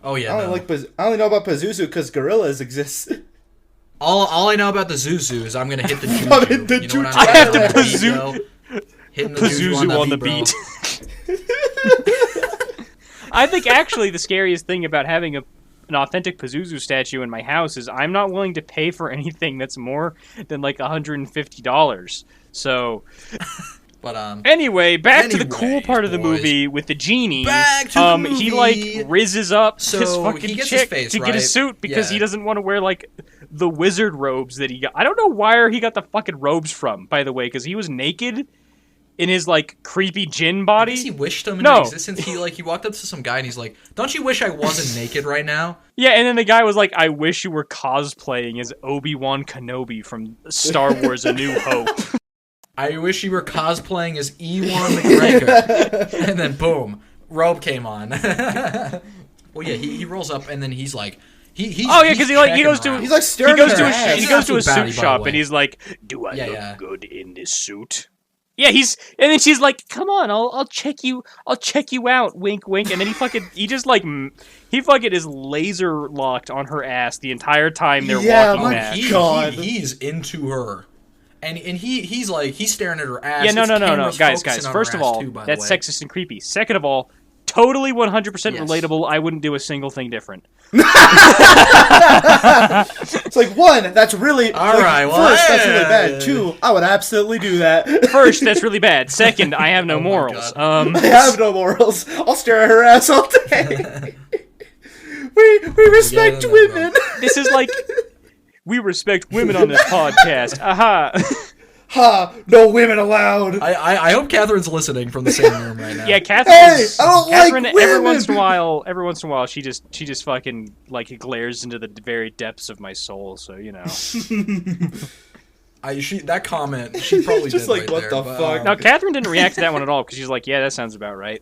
Oh yeah. I no. only know about Pazuzu because gorillas exist. All I know about the Zuzu is I'm gonna hit the juju. I'm in the You know what juju. I'm I have saying? to Beat, Pazu- yo. Hitting the juju Pazuzu on the bro. beat. I think actually the scariest thing about having an authentic Pazuzu statue in my house is I'm not willing to pay for anything that's more than like $150. So But anyway, back to the cool Anyways, part of the boys. movie with the genie. Back to the He movie. like rizzes up So, this he fucking gets his chick face, to get a right? suit because Yeah. he doesn't want to wear like the wizard robes that he got. I don't know where he got the fucking robes from, by the way, because he was naked in his like creepy djinn I body. guess he wished him into No. existence. He walked up to some guy and he's like, "Don't you wish I wasn't naked right now?" Yeah, and then the guy was like, "I wish you were cosplaying as Obi-Wan Kenobi from Star Wars: A New Hope." I wish you were cosplaying as Ewan McGregor. And then boom, robe came on. Well, yeah, he rolls up and then he's like, he because he goes to He's like staring at her ass. he goes to a He's an absolute baddie, by suit the shop way. and he's like, "Do I Yeah, look yeah. good in this suit?" Yeah, and then she's like, "Come on, I'll check you out." Wink, wink, and then he fucking is laser locked on her ass the entire time they're walking my back. God. He's into her. And he's staring at her ass. Yeah, no, His camera's guys. focusing on First her of ass all, too, by the that's way. sexist and creepy. Second of all, totally 100% Yes. relatable. I wouldn't do a single thing different. It's like, one, that's really... All like, right, well, first, that's really yeah. bad. Two, I would absolutely do that. First, that's really bad. Second, I have no Oh my morals. I have no morals. I'll stare at her ass all day. we respect Yeah, no, women. This is like, we respect women on this podcast. Aha. Ha! No women allowed. I hope Catherine's listening from the same room right now. Yeah, Catherine. Hey, I don't like Catherine. women. Every once in a while, she just fucking like glares into the very depths of my soul. So you know. That comment, she probably Just did like, right what there, the but, fuck? Now, Catherine didn't react to that one at all because she's like, "Yeah, that sounds about right."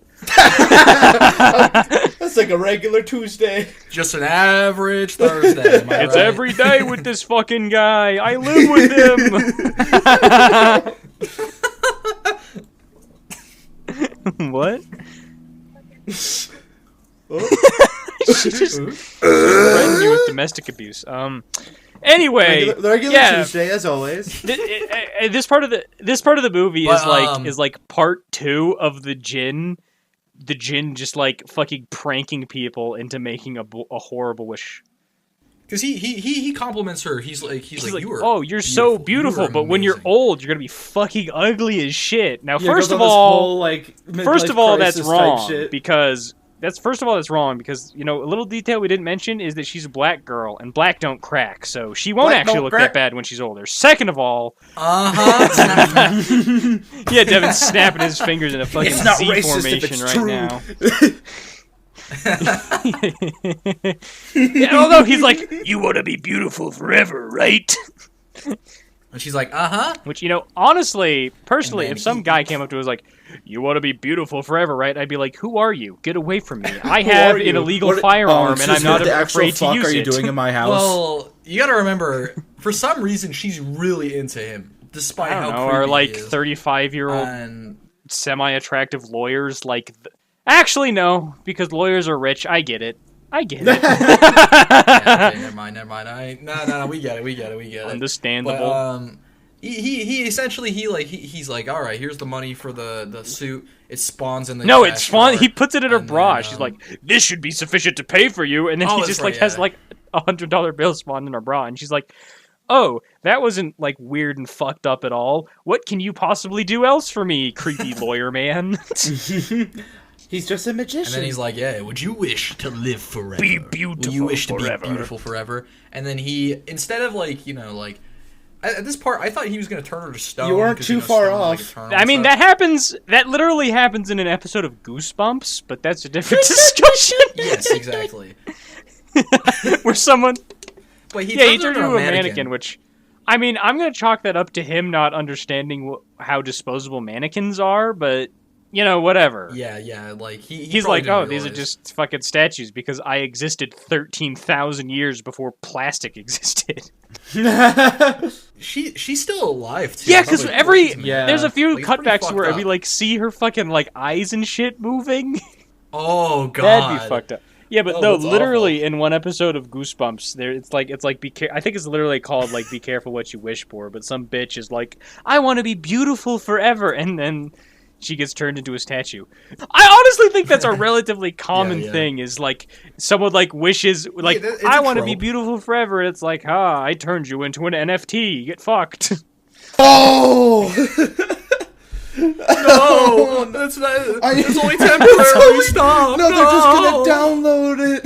That's like a regular Tuesday. just an average Thursday. Am I It's right? every day with this fucking guy. I live with him. What? She just threatened you with domestic abuse. Anyway, The regular yeah. Tuesday, as always. This part of the movie But, is like part 2 of the djinn just like fucking pranking people into making a horrible wish. Because he compliments her. He's like, you were. "Oh, you're so beautiful, You were but when you're amazing." old, you're gonna be fucking ugly as shit." Now, Yeah, first goes of on this all, whole, like, first midlife of all, that's crisis type wrong shit. because that's wrong because you know a little detail we didn't mention is that she's a black girl and black don't crack, so she won't Black actually don't look crack. that bad when she's older. Second of all, Uh-huh. yeah, Devin's snapping his fingers in a fucking It's not Z racist if formation it's right now. Yeah, although he's like, "You want to be beautiful forever, right?" And she's like, uh-huh. Which, you know, honestly, personally, And then if some guy came up to us like, "You want to be beautiful forever, right?" I'd be like, "Who are you? Get away from me. I have an illegal firearm and I'm not the actual afraid to fuck use are you it." doing in my house? Well, you gotta remember, for some reason, she's really into him, despite I don't how know, creepy or like he is. 35-year-old And semi-attractive lawyers like... Actually, no, because lawyers are rich. I get it. yeah, okay, never mind. No, we get it. Understandable. But, he essentially he's like, all right, here's the money for the suit. It spawns in the No, cash it's fun. drawer. He puts it in her And bra. then, She's like, "This should be sufficient to pay for you," and then Oh, he that's just right, like has yeah. like $100 bill spawned in her bra, and she's like, "Oh, that wasn't like weird and fucked up at all. What can you possibly do else for me, creepy lawyer man?" He's just a magician. And then he's like, yeah, would you wish to live forever? Be Would beautiful you wish to forever. be beautiful forever? And then he, instead of like, at this part, I thought he was going to turn her to stone. You weren't 'cause, too far stone, like, off. eternal I and mean, stuff. that happens. That literally happens in an episode of Goosebumps, but that's a different discussion. Yes, exactly. Where someone, But he he turns her turned into a mannequin, which, I mean, I'm gonna chalk that up to him not understanding how disposable mannequins are, but you know, whatever. Yeah, like he He's probably like, didn't "Oh, these are realize. just fucking statues because I existed 13,000 years before plastic existed." She's still alive too. Yeah, I thought because it was every ultimate. Yeah. there's a few Like, it's pretty cutbacks fucked where up. we like see her fucking like eyes and shit moving. Oh god, That'd be fucked up. Yeah, but Oh, no, that's literally awful. in one episode of Goosebumps, it's like I think it's literally called like "Be careful what you wish for." But some bitch is like, "I want to be beautiful forever," and then she gets turned into a statue. I honestly think that's a relatively common Yeah. thing. Is like someone like wishes like, it's a "I want to be trope. beautiful forever." It's like, I turned you into an NFT. Get fucked. Oh! No, that's not. It's only It's temporary. only- Stop. No, they're just gonna download it.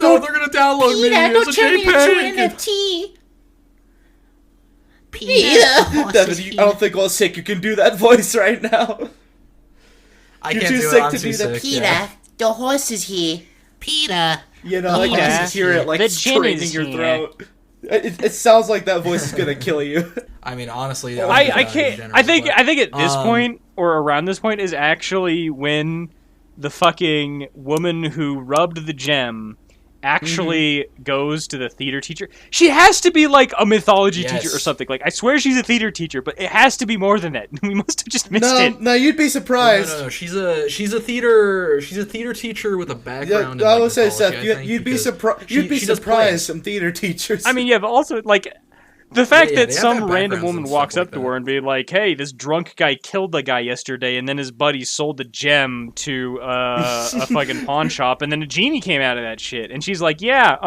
No, they're gonna download me as a JPEG. NFT. Peter. Devin, I don't think while sick you can do that voice right now. I You're can't too do sick it. I'm to too do that. sick. Yeah. the horse is here. Peter. You know, I can Peter, just hear it like the gin straining is your here. throat. It sounds like that voice is gonna kill you. I mean, honestly, I can't. I think at this um, point or around this point is actually when the fucking woman who rubbed the gem actually goes to the theater teacher. She has to be like a mythology teacher or something. Like I swear she's a theater teacher, but it has to be more than that. We must have just missed it. No, you'd be surprised. No. She's a theater teacher with a background. I in, would say, mythology, Seth, I think, you'd be because surprised. she- You'd be she does surprised. plays. Some theater teachers. I mean, yeah, but also like the fact Yeah, that they have some to have random backgrounds woman and walks stuff up like to that. her and be like, "Hey, this drunk guy killed the guy yesterday, and then his buddy sold the gem to a fucking pawn shop, and then a genie came out of that shit." And she's like, "Yeah,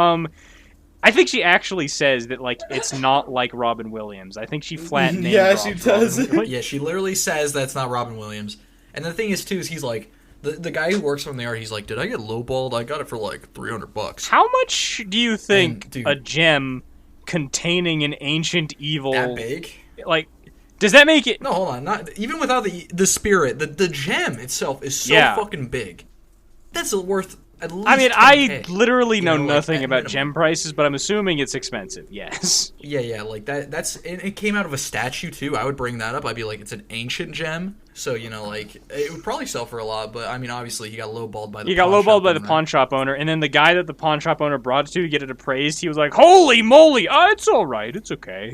I think she actually says that like it's not like Robin Williams. I think she flat name Yeah, drops she Robin does. Williams. Yeah, she literally says that's not Robin Williams. And the thing is, too, is he's like, the guy who works from the art, he's like, did I get lowballed? I got it for like $300. How much do you think And, dude- a gem containing an ancient evil That big? like? Does that make it? No, hold on. Not even without the spirit, the gem itself is so Yeah. fucking big. That's worth at least. I mean, 10K, I literally you know like, nothing at about minimum. gem prices, but I'm assuming it's expensive. Yes. Yeah, like that's it came out of a statue too. I would bring that up. I'd be like, it's an ancient gem, so like it would probably sell for a lot. But I mean, obviously, he got lowballed by the. You got pawn lowballed shop by the owner. pawn shop owner, and then the guy that the pawn shop owner brought it to get it appraised, he was like, "Holy moly! It's all right. It's okay."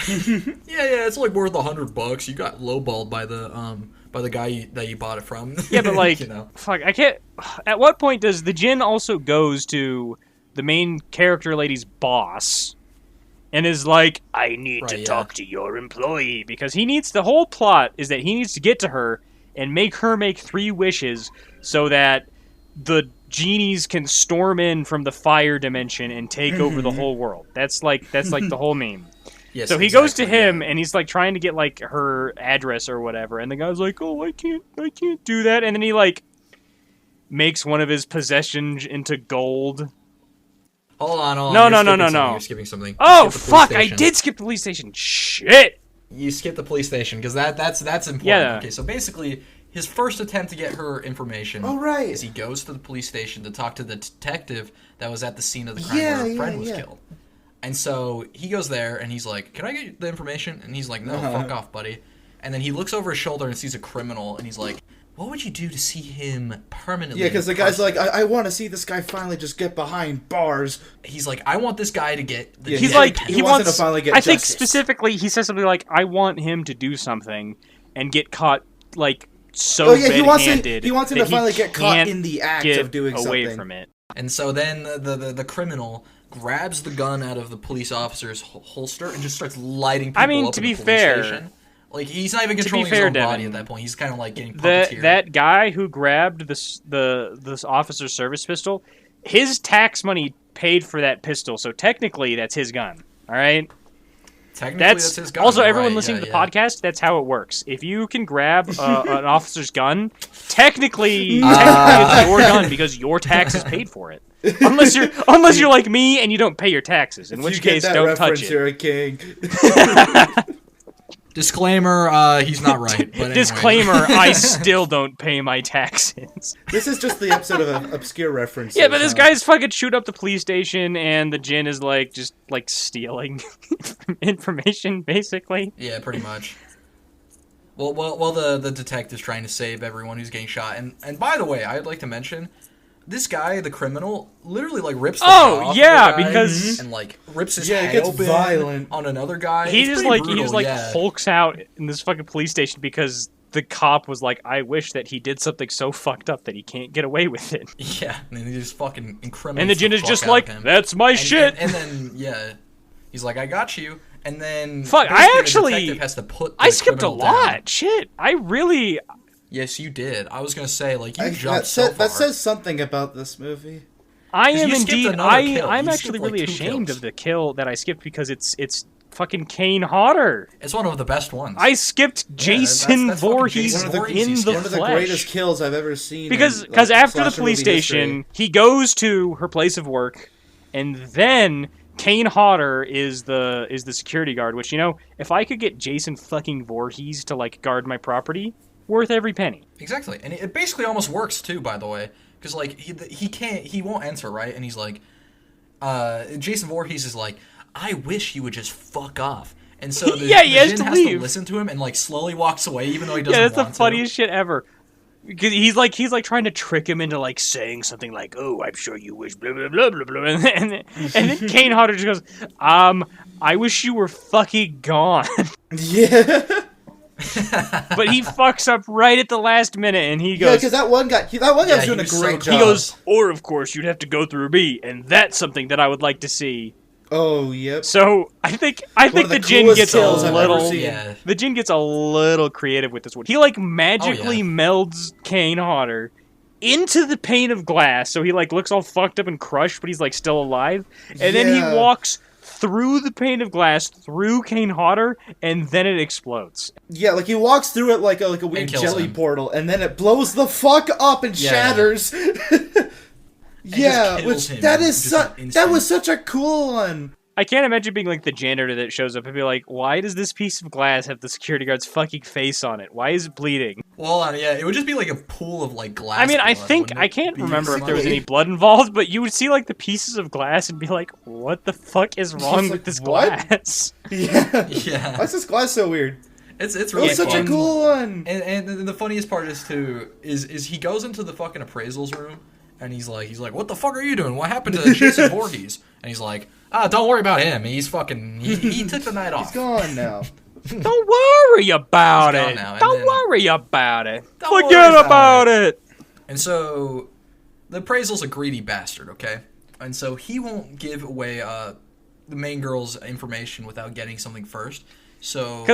Yeah, it's like worth $100. You got lowballed by the guy that you bought it from. Yeah, but like, you know. fuck, I can't. At what point does the djinn also goes to the main character lady's boss and is like, "I need to talk to your employee," because he needs the whole plot is that he needs to get to her and make her make 3 wishes so that the genies can storm in from the fire dimension and take over the whole world. That's like the whole meme. Yes, So he goes to exactly, him yeah. and he's like trying to get like her address or whatever, and the guy's like, "Oh, I can't do that," and then he like makes one of his possessions into gold. Hold on. No, You're no, skipping no. something. You're skipping something. Oh You skipped the police fuck! I station. did skip the police station. Shit. You skipped the police station because that's important. Yeah. Okay, so basically, his first attempt to get her information right. is he goes to the police station to talk to the detective that was at the scene of the crime where her friend was killed. And so he goes there and he's like, "Can I get the information?" And he's like, "No, fuck off, buddy." And then he looks over his shoulder and sees a criminal and he's like, "What would you do to see him permanently?" Yeah, because the guy's like, I want to see this guy finally just get behind bars. He's like, "I want this guy to get." Yeah, He's yeah, like he he wants him wants. to finally get I think justice. specifically he says something like, "I want him to do something and get caught like so Oh yeah, he wants red-handed him to that finally he get caught can't in the act get of doing away something. from it." And so then the criminal grabs the gun out of the police officer's holster and just starts lighting people I mean, up to in be the police fair- station. Like, he's not even To be controlling fair, his own body Devin, at that point. He's kind of like getting puppeteered. That guy who grabbed this officer's service pistol, his tax money paid for that pistol, so technically that's his gun. All right. Technically, That's his gun. also everyone right, listening yeah, to the yeah. podcast. That's how it works. If you can grab an officer's gun, technically it's your gun because your taxes paid for it. Unless you're like me and you don't pay your taxes, in If which you get case that don't reference, touch it. you're a king. Disclaimer: he's not right. But anyway. Disclaimer: I still don't pay my taxes. This is just the episode of obscure references. Yeah, but this huh? guy's fucking shoot up the police station, and the djinn is like just like stealing information, basically. Yeah, pretty much. Well, the detective's trying to save everyone who's getting shot, and by the way, I'd like to mention, this guy, the criminal, literally like rips the Oh, jaw off yeah, of the guy because- and like rips his Yeah, it head gets open violent. on another guy. He It's just pretty like brutal, yeah. hulks out in this fucking police station because the cop was like, "I wish that he did something so fucked up that he can't get away with it." Yeah, and he just fucking incriminates. And the djinn is fuck just out like, of him. "That's my shit." And then yeah, he's like, "I got you." And then Fuck, basically I actually- the detective has to put. I the skipped a criminal down. lot. Shit, I really. Yes, you did. I was gonna say like you That, jumped so far. that says something about this movie. I 'Cause am you skipped indeed. another kill. I'm You actually skipped, like, really 2 ashamed kills. of the kill that I skipped because it's fucking Kane Hodder. It's one of the best ones. I skipped Jason that's fucking Voorhees Jason Voorhees in you the skipped. One of the flesh. greatest kills I've ever seen. Because in, like, after the slasher police movie station, history. he goes to her place of work, and then Kane Hodder is the security guard, which, you know, if I could get Jason fucking Voorhees to, like, guard my property, worth every penny. Exactly. And it basically almost works, too, by the way. Because, like, he won't answer, right? And he's like, Jason Voorhees is like, I wish he would just fuck off. And so the, yeah, he the has Jin to has leave. to listen to him and, like, slowly walks away, even though he doesn't Yeah, that's want the to. funniest shit ever. Because he's like trying to trick him into like saying something like, "Oh, I'm sure you wish blah blah blah blah blah," and then Kane Hodder just goes, I wish you were fucking gone." Yeah. But he fucks up right at the last minute, and he Yeah, goes, because that one guy was doing a was so great good. job. he goes, "Or of course you'd have to go through me, and that's something that I would like to see." Oh, yep. So I think of the the Jin coolest gets a kills I've ever little. seen. Yeah. The Jin gets a little creative with this one. He like magically Oh, yeah. melds Kane Hodder into the pane of glass, so he like looks all fucked up and crushed, but he's like still alive. And then Yeah. he walks through the pane of glass, through Kane Hodder, and then it explodes. Yeah, like he walks through it like a weird kills jelly him. portal, and then it blows the fuck up and Yeah. shatters. Yeah, kills which him that in is just an that instant. was such a cool one. I can't imagine being like the janitor that shows up and be like, "Why does this piece of glass have the security guard's fucking face on it? Why is it bleeding?" Well, yeah, it would just be like a pool of like glass. I mean, I blood, think wouldn't I it can't be? remember if there was funny. any blood involved, but you would see like the pieces of glass and be like, "What the fuck is wrong Just with like, this what? glass?" Yeah. Yeah. Why is this glass so weird? It's It really was such fun. a cool one. And the funniest part is too is he goes into the fucking appraisals room and he's like, "What the fuck are you doing? What happened to Jason Voorhees?" And he's like, don't worry about him. He's fucking he took the night off. He's gone now. Don't worry about He's gone it. now, and Don't then- worry about it. Don't Forget worry about it. And so the appraisal's a greedy bastard, okay? And so he won't give away the main girl's information without getting something first. So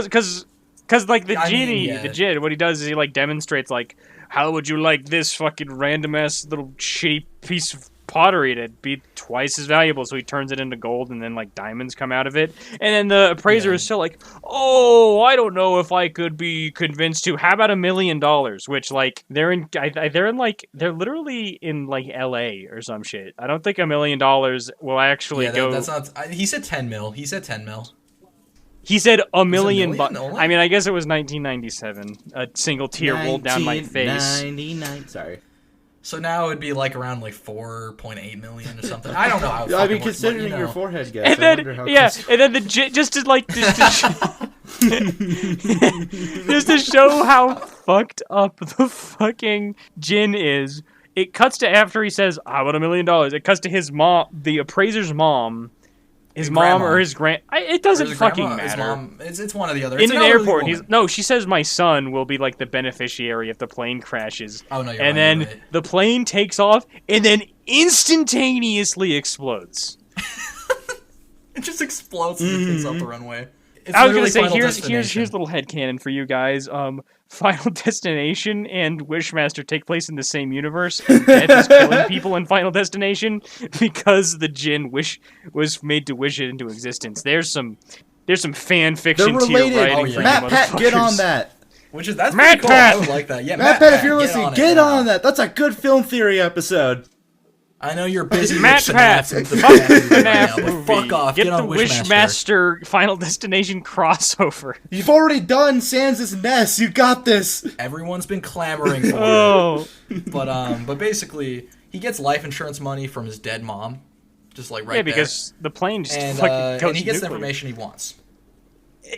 Cause like the I mean, genie, yeah. the Jin, what he does is he like demonstrates like, how would you like this fucking random ass little shitty piece of pottery to be twice as valuable? So he turns it into gold, and then like diamonds come out of it. And then the appraiser Yeah. is still like, "Oh, I don't know if I could be convinced to. How about $1 million?" Which like they're literally in like L.A. or some shit. I don't think $1 million will actually yeah, go. that's not. He said 10 mil. He said 10 mil. He said $1 million. million only? I mean, I guess it was 1997. A single tear rolled down my face. 1999. Sorry. So now it'd be like around like 4.8 million or something. I don't know how. It I fucking mean, works, but, considering you know. your forehead, guess. And I wonder then, how yeah, close- and then the just to like just to show how fucked up the fucking Jin is. It cuts to after he says, "I want $1 million." It cuts to his mom, the appraiser's mom, his mom grandma. or his grand. It Or doesn't his fucking grandma, his matter. mom, it's one or the other. In It's an elderly airport, woman. she says my son will be like the beneficiary if the plane crashes. Oh, no, you're and right, then you're right. the plane takes off and then instantaneously explodes. It just explodes as it takes off the runway. It's I was gonna literally say Final here's Destination. a little headcanon for you guys. Final Destination and Wishmaster take place in the same universe, and Death is killing people in Final Destination because the Jin was made to wish it into existence. There's some fan fiction They're tier related. writing Oh, yeah. for you Matt Pat, get on motherfuckers. that. That's Matt pretty cool. Pat! I would like that. Yeah, Matt Pat, if you're get listening, on it get now. on that. That's a good film theory episode. I know you're busy. Matt with Pat, FNAF and the fuck FNAF the movie right FNAF now, but movie. fuck off. Get on the Wishmaster. Wishmaster Final Destination crossover. You've already done Sans' Nest. You got this. Everyone's been clamoring for Oh, it. But basically, he gets life insurance money from his dead mom, just like right yeah, there. because the plane just And, fucking goes and he gets the nuclear. information he wants.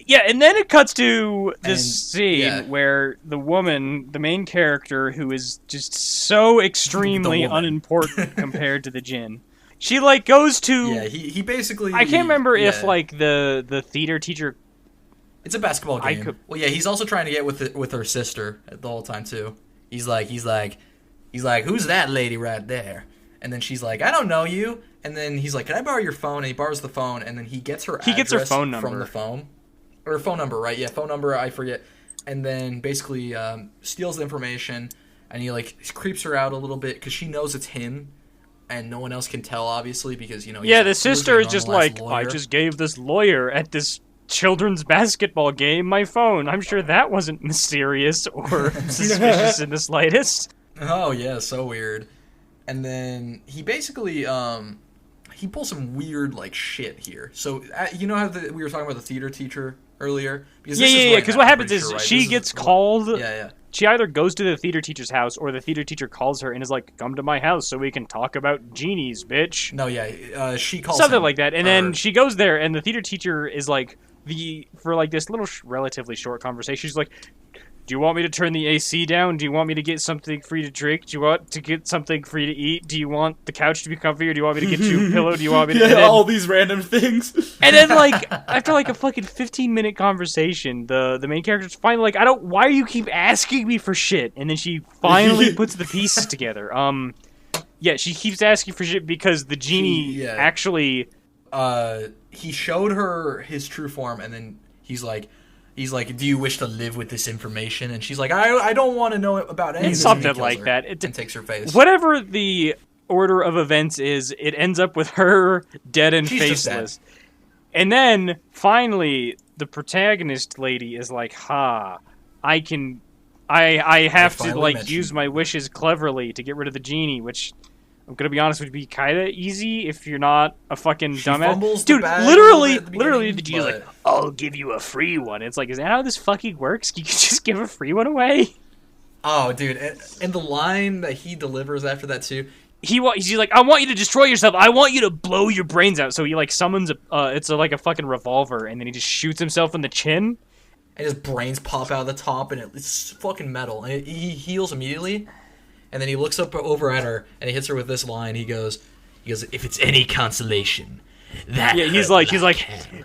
Yeah, and then it cuts to this And, scene yeah. where the woman, the main character, who is just so extremely The woman. unimportant compared to the Jin, she like goes to. Yeah, he basically. I can't remember if yeah. like the theater teacher. It's a basketball I game. could- Well, yeah, he's also trying to get with her sister the whole time too. He's like, who's that lady right there? And then she's like, I don't know you. And then he's like, can I borrow your phone? And he borrows the phone, and then he gets her. He gets her address phone from number. the phone, or phone number, right? Yeah, phone number. I forget. And then basically steals the information, and he like creeps her out a little bit because she knows it's him, and no one else can tell, obviously, because he's Yeah, a the sister perfectly is just normalized like, I lawyer. just gave this lawyer at this children's basketball game my phone. I'm sure that wasn't mysterious or suspicious in the slightest. Oh yeah, so weird. And then he basically he pulls some weird like shit here. So you know how we were talking about the theater teacher earlier? Because Yeah. Because what happens is right? she gets called. Yeah. She either goes to the theater teacher's house, or the theater teacher calls her and is like, "Come to my house so we can talk about genies, bitch." No, yeah. She calls something him, like that, and then she goes there, and the theater teacher is like for like this little relatively short conversation. She's like, "Do you want me to turn the AC down? Do you want me to get something for you to drink? Do you want to get something for you to eat? Do you want the couch to be comfy, or do you want me to get you a pillow? Do you want me to?" all these random things. And then, like, after like a fucking 15-minute conversation, the main character's finally like, why do you keep asking me for shit? And then she finally puts the pieces together. Yeah, she keeps asking for shit because the genie actually. He showed her his true form, and then he's like, "Do you wish to live with this information?" And she's like, "I don't want to know about anything." Something like that. And takes her face. Whatever the order of events is, it ends up with her dead and faceless. And then finally, the protagonist lady is like, "Ha, I have to like use my wishes cleverly to get rid of the genie," which I'm gonna be honest would be kind of easy if you're not a fucking dumbass. Dude, literally, the genie's like, "I'll give you a free one." It's like, is that how this fucking works? You can just give a free one away? Oh, dude, and the line that he delivers after that too. He's like, "I want you to destroy yourself. I want you to blow your brains out." So he like summons like a fucking revolver, and then he just shoots himself in the chin. And his brains pop out of the top, and it's fucking metal. And he heals immediately. And then he looks up over at her, and he hits her with this line. He goes, "If it's any consolation, that." Yeah, he's like,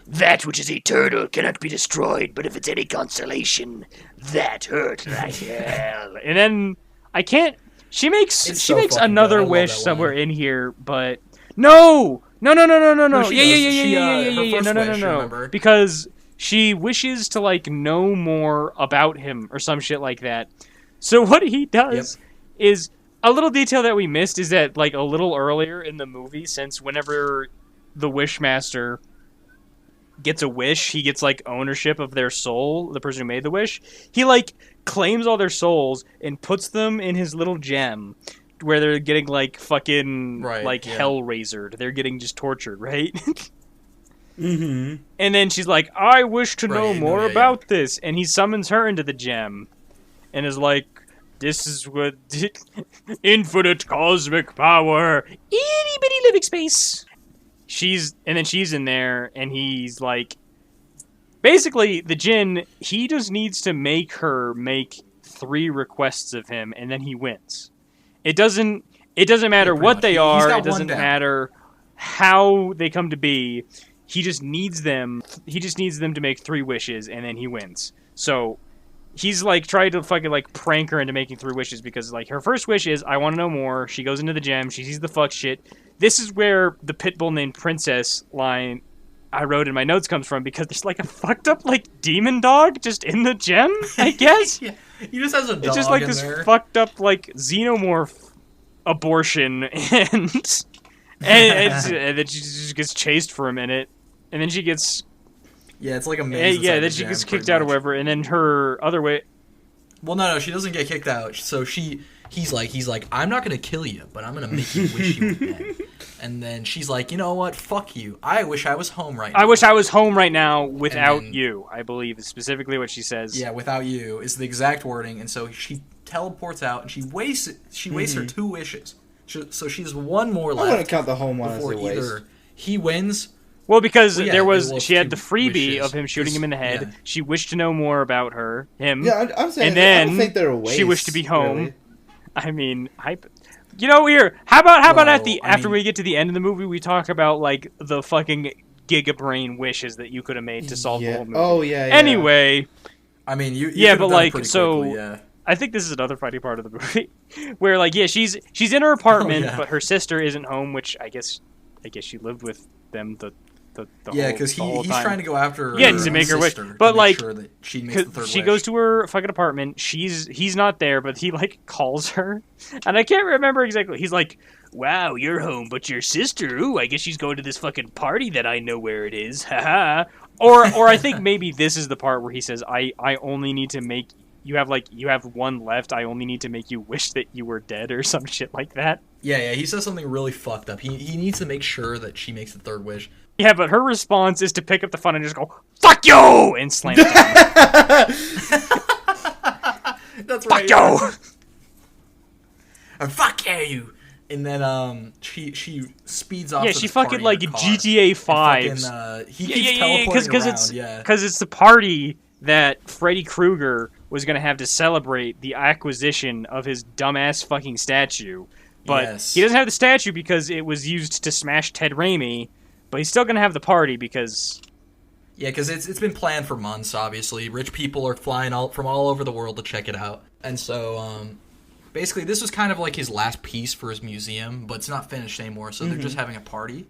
"That which is eternal cannot be destroyed, but if it's any consolation, that hurt like hell." And then I can't. She makes another wish somewhere in here, but no. Yeah. No. Because she wishes to like know more about him or some shit like that. So what he does is a little detail that we missed is that like a little earlier in the movie, since whenever the Wishmaster gets a wish, he gets like ownership of their soul, the person who made the wish. He like claims all their souls and puts them in his little gem where they're getting like fucking hell razored. They're getting just tortured, right? Mm-hmm. And then she's like, "I wish to know more about this," and he summons her into the gem and is like, "This is what infinite cosmic power, itty bitty living space." She's in there, and he's like, basically the djinn. He just needs to make her make 3 requests of him, and then he wins. It doesn't matter what they are. It doesn't matter how they come to be. He just needs them. He just needs them to make 3 wishes, and then he wins. So he's like trying to fucking like prank her into making 3 wishes because like her first wish is, "I want to know more." She goes into the gem. She sees the fuck shit. This is where the pitbull named Princess line I wrote in my notes comes from, because there's like a fucked up like demon dog just in the gem, I guess. Yeah, he just has a dog. It's just like this fucked up like xenomorph abortion, and then she just gets chased for a minute, and then she gets it's like a maze. Then she gets kicked out or whatever, and then her other way. Well, no, she doesn't get kicked out. So he's like, "I'm not gonna kill you, but I'm gonna make you wish you were dead." And then she's like, "You know what? Fuck you. I wish I was home right now. I wish I was home right now without you." I believe is specifically what she says. Yeah, without you is the exact wording. And so she teleports out, and she wastes her 2 wishes. So she has 1 more left. I wouldn't count the home one as a waste. He wins. Well, because she had the freebie of him shooting him in the head. Yeah. She wished to know more about him. Yeah, I'm saying, and then I don't think they're a waste, she wished to be home. Really. I mean, how about after we get to the end of the movie, we talk about like the fucking gigabrain wishes that you could have made to solve the whole movie. Oh yeah. Anyway, I mean, you but like so. Quickly, I think this is another funny part of the movie, where like she's in her apartment, but her sister isn't home, which I guess she lived with them the because he's trying to go after her. Yeah, to make her wish, but like sure that she makes the third she wish. goes to her fucking apartment. He's not there, but he like calls her, and I can't remember exactly. He's like, "Wow, you're home, but your sister? Ooh, I guess she's going to this fucking party that I know where it is." Haha. Or I think maybe this is the part where he says, "I only need to make you have 1 left. I only need to make you wish that you were dead," or some shit like that. Yeah, he says something really fucked up. He needs to make sure that she makes the third wish. Yeah, but her response is to pick up the phone and just go, "Fuck you!" and slam it down. That's Fuck you! And fuck you! And then she speeds off. Yeah, to she this party fucking in like her car. GTA 5. He keeps teleporting around. Because it's the party that Freddy Krueger was gonna have to celebrate the acquisition of his dumbass fucking statue. But Yes. he doesn't have the statue because it was used to smash Ted Raimi. But he's still gonna have the party because... Yeah, because it's been planned for months, obviously. Rich people are flying from all over the world to check it out. And so, basically, this was kind of like his last piece for his museum, but it's not finished anymore, so they're just having a party.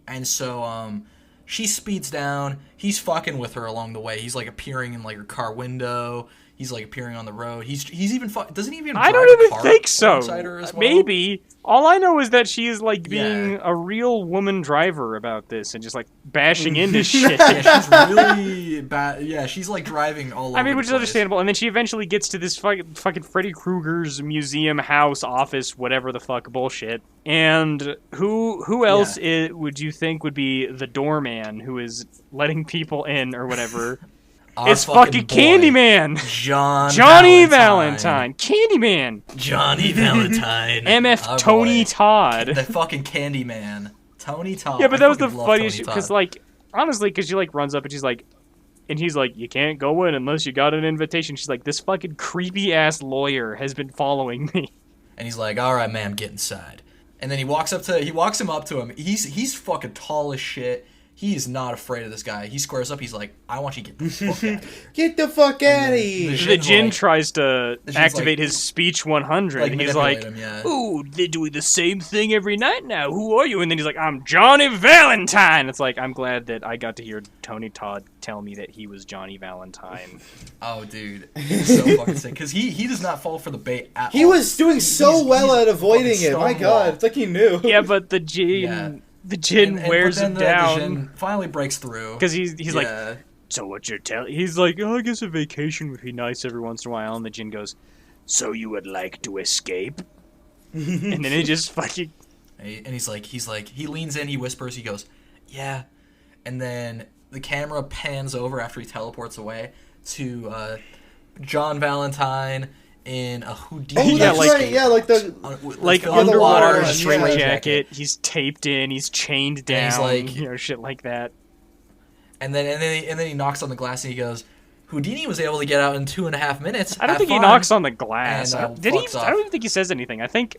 And so, she speeds down. He's fucking with her along the way. He's, like, appearing in, like, her car window. He's, like, appearing on the road. He's even... Doesn't he even drive I don't a even car think so. alongside her as well? Maybe. All I know is that she is, like, being Yeah. a real woman driver about this and just, like, bashing into shit. Yeah, she's really bad. Yeah, she's, like, driving all over I mean, which the is place. understandable. And then she eventually gets to this fucking Freddy Krueger's museum, house, office, whatever the fuck bullshit. And who else would you think would be the doorman who is letting people in or whatever? Our It's fucking boy, Candyman! Johnny Valentine! Candyman! Johnny Valentine. MF Oh, Tony boy. Todd. The fucking Candyman. Tony Todd. Yeah, but I that was the fucking love funniest Tony because, Todd. like, honestly, because she, like, runs up and she's like, and he's like, you can't go in unless you got an invitation. She's like, this fucking creepy-ass lawyer has been following me. And he's like, all right, man, get inside. And then he walks him up to him. He's fucking tall as shit. He is not afraid of this guy. He squares up. He's like, I want you to get the fuck out of here. Get the fuck out of here! The The Jin like- tries to Jin's activate like- his speech 100, like, and he's like, manipulate him, yeah. ooh, they're doing the same thing every night now. Who are you? And then he's like, I'm Johnny Valentine. It's like, I'm glad that I got to hear Tony Todd tell me that he was Johnny Valentine. Oh, dude. He's so fucking sick. Because he does not fall for the bait at all. He was doing so He's- well he's at avoiding fucking it. My Stonewall. God, it's like he knew. Yeah, but the Jin... Yeah. The Jin wears but him then the down Jin finally breaks through. because he's like, Yeah. so what you're telling? He's like, oh, I guess a vacation would be nice every once in a while. And the Jin goes, so you would like to escape? And then he just fucking And he's like, he leans in, he whispers, he goes, yeah. And then the camera pans over after he teleports away to John Valentine in a Houdini. Oh, that's like- right. Yeah, like the like the underwater water, straight yeah. jacket. He's taped in. He's chained down. he's like- you know, shit like that. And then he knocks on the glass and he goes, Houdini was able to get out in 2.5 minutes. I don't Have think he fun." knocks on the glass. And, Did he? fucks I off. don't even think he says anything. I think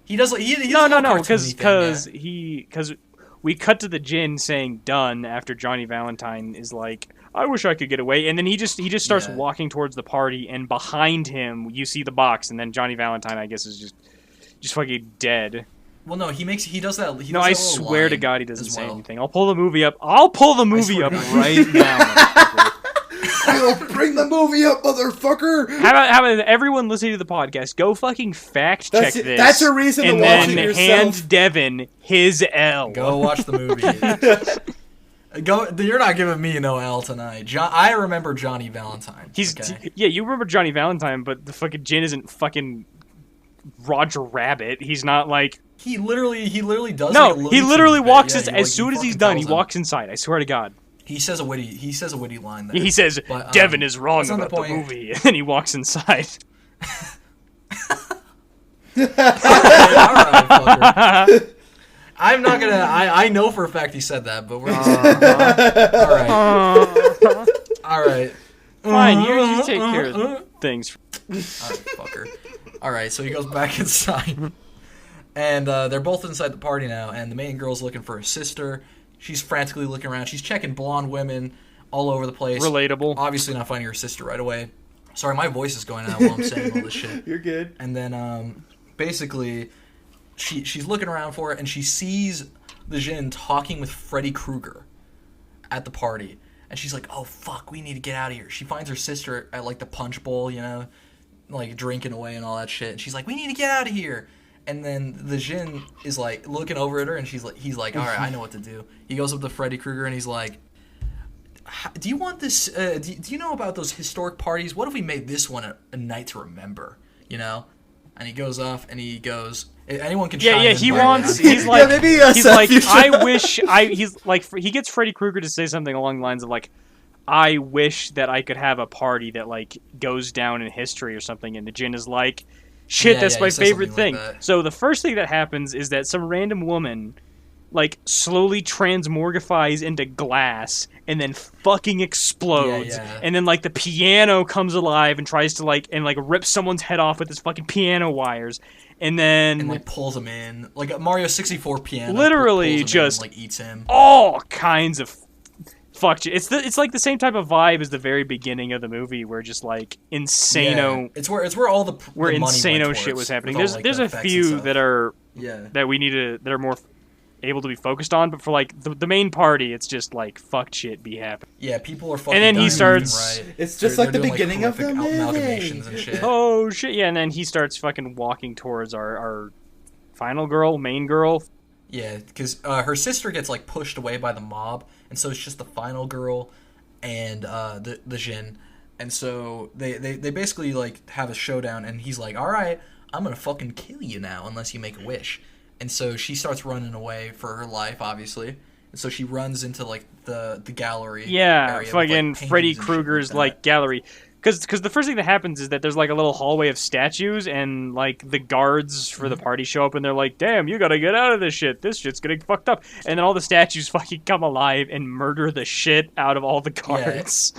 He does. He does no, a little because cartoony thing, because we cut to the Jin saying done after Johnny Valentine is like, I wish I could get away, and then he just starts Yeah. walking towards the party, and behind him you see the box, and then Johnny Valentine I guess is just fucking dead. Well, no, he does that. He No, does I that little swear to line God he doesn't as say well. anything. I'll pull the movie up. I'll pull the movie swear up to God. right now. motherfucker. I'll bring the movie up, motherfucker. How about everyone listening to the podcast go fucking fact check That's it. this? That's a reason to and watch then it yourself. hand Devin his L. Go watch the movie. Go. You're not giving me no L tonight. I remember Johnny Valentine. He's okay? yeah, you remember Johnny Valentine, but the fucking Jin isn't fucking Roger Rabbit. He's not like He literally does. no. like a Looney He Tunes literally bit. walks Yeah, as he, like, soon he as he's fucking done. He tells him. walks inside. I swear to God. He says a witty line there. He says But, Devin is wrong that's not the about the point. movie, and then he walks inside. All right, fucker. I'm not gonna. I know for a fact he said that, but we're just. All right. All right. Fine, you take care of things. All right, fucker. All right, so he goes back inside, and they're both inside the party now. And the main girl's looking for her sister. She's frantically looking around. She's checking blonde women all over the place. Relatable. Obviously, not finding her sister right away. Sorry, my voice is going out while I'm saying all this shit. You're good. And then, basically, she's looking around for it, and she sees the Jin talking with Freddy Krueger at the party. And she's like, oh, fuck, we need to get out of here. She finds her sister at, like, the punch bowl, you know, like, drinking away and all that shit. And she's like, we need to get out of here. And then the Jin is, like, looking over at her, and he's like, all right, I know what to do. He goes up to Freddy Krueger, and he's like, do you want this, do you know about those historic parties? What if we made this one a night to remember, you know? And he goes off, and he goes, Anyone can. Yeah, chime yeah. in, He by the way. wants. He's like. maybe, he's Seth, like. you should- I wish. He's like. He gets Freddy Krueger to say something along the lines of like, "I wish that I could have a party that like goes down in history or something." And the Jinn is like, "Shit, Yeah, that's yeah, my he says favorite something thing." like that. So the first thing that happens is that some random woman, like, slowly transmorgifies into glass and then fucking explodes. Yeah, yeah. And then like the piano comes alive and tries to like rip someone's head off with his fucking piano wires. And then And like pulls him in, like a Mario 64 piano. Literally pulls him just- in, like eats him. all kinds of fuck shit. It's like the same type of vibe as the very beginning of the movie, where just like insano, Yeah. It's where all the where the money insano went shit towards, was happening. with all, There's like, a the effects and few stuff. that are Yeah. that we need to that are more able to be focused on, but for like the main party, it's just like fuck shit be happening. Yeah, people are fucking. And then he dying left and starts- Right. It's just They're like the doing, beginning of the horrific amalgamations movie. and shit. Oh shit, yeah, and then he starts fucking walking towards our final girl, main girl. Yeah, because her sister gets like pushed away by the mob, and so it's just the final girl and the Jin, and so they basically like have a showdown, and he's like, "All right, I'm gonna fucking kill you now unless you make a wish," and so she starts running away for her life, obviously, and so she runs into like the gallery. Yeah, area with, fucking like, Freddy paintings and shit Krueger's that. like gallery. Because the first thing that happens is that there's like a little hallway of statues, and like the guards for the party show up, and they're like, "Damn, you gotta get out of this shit. This shit's getting fucked up." And then all the statues fucking come alive and murder the shit out of all the guards.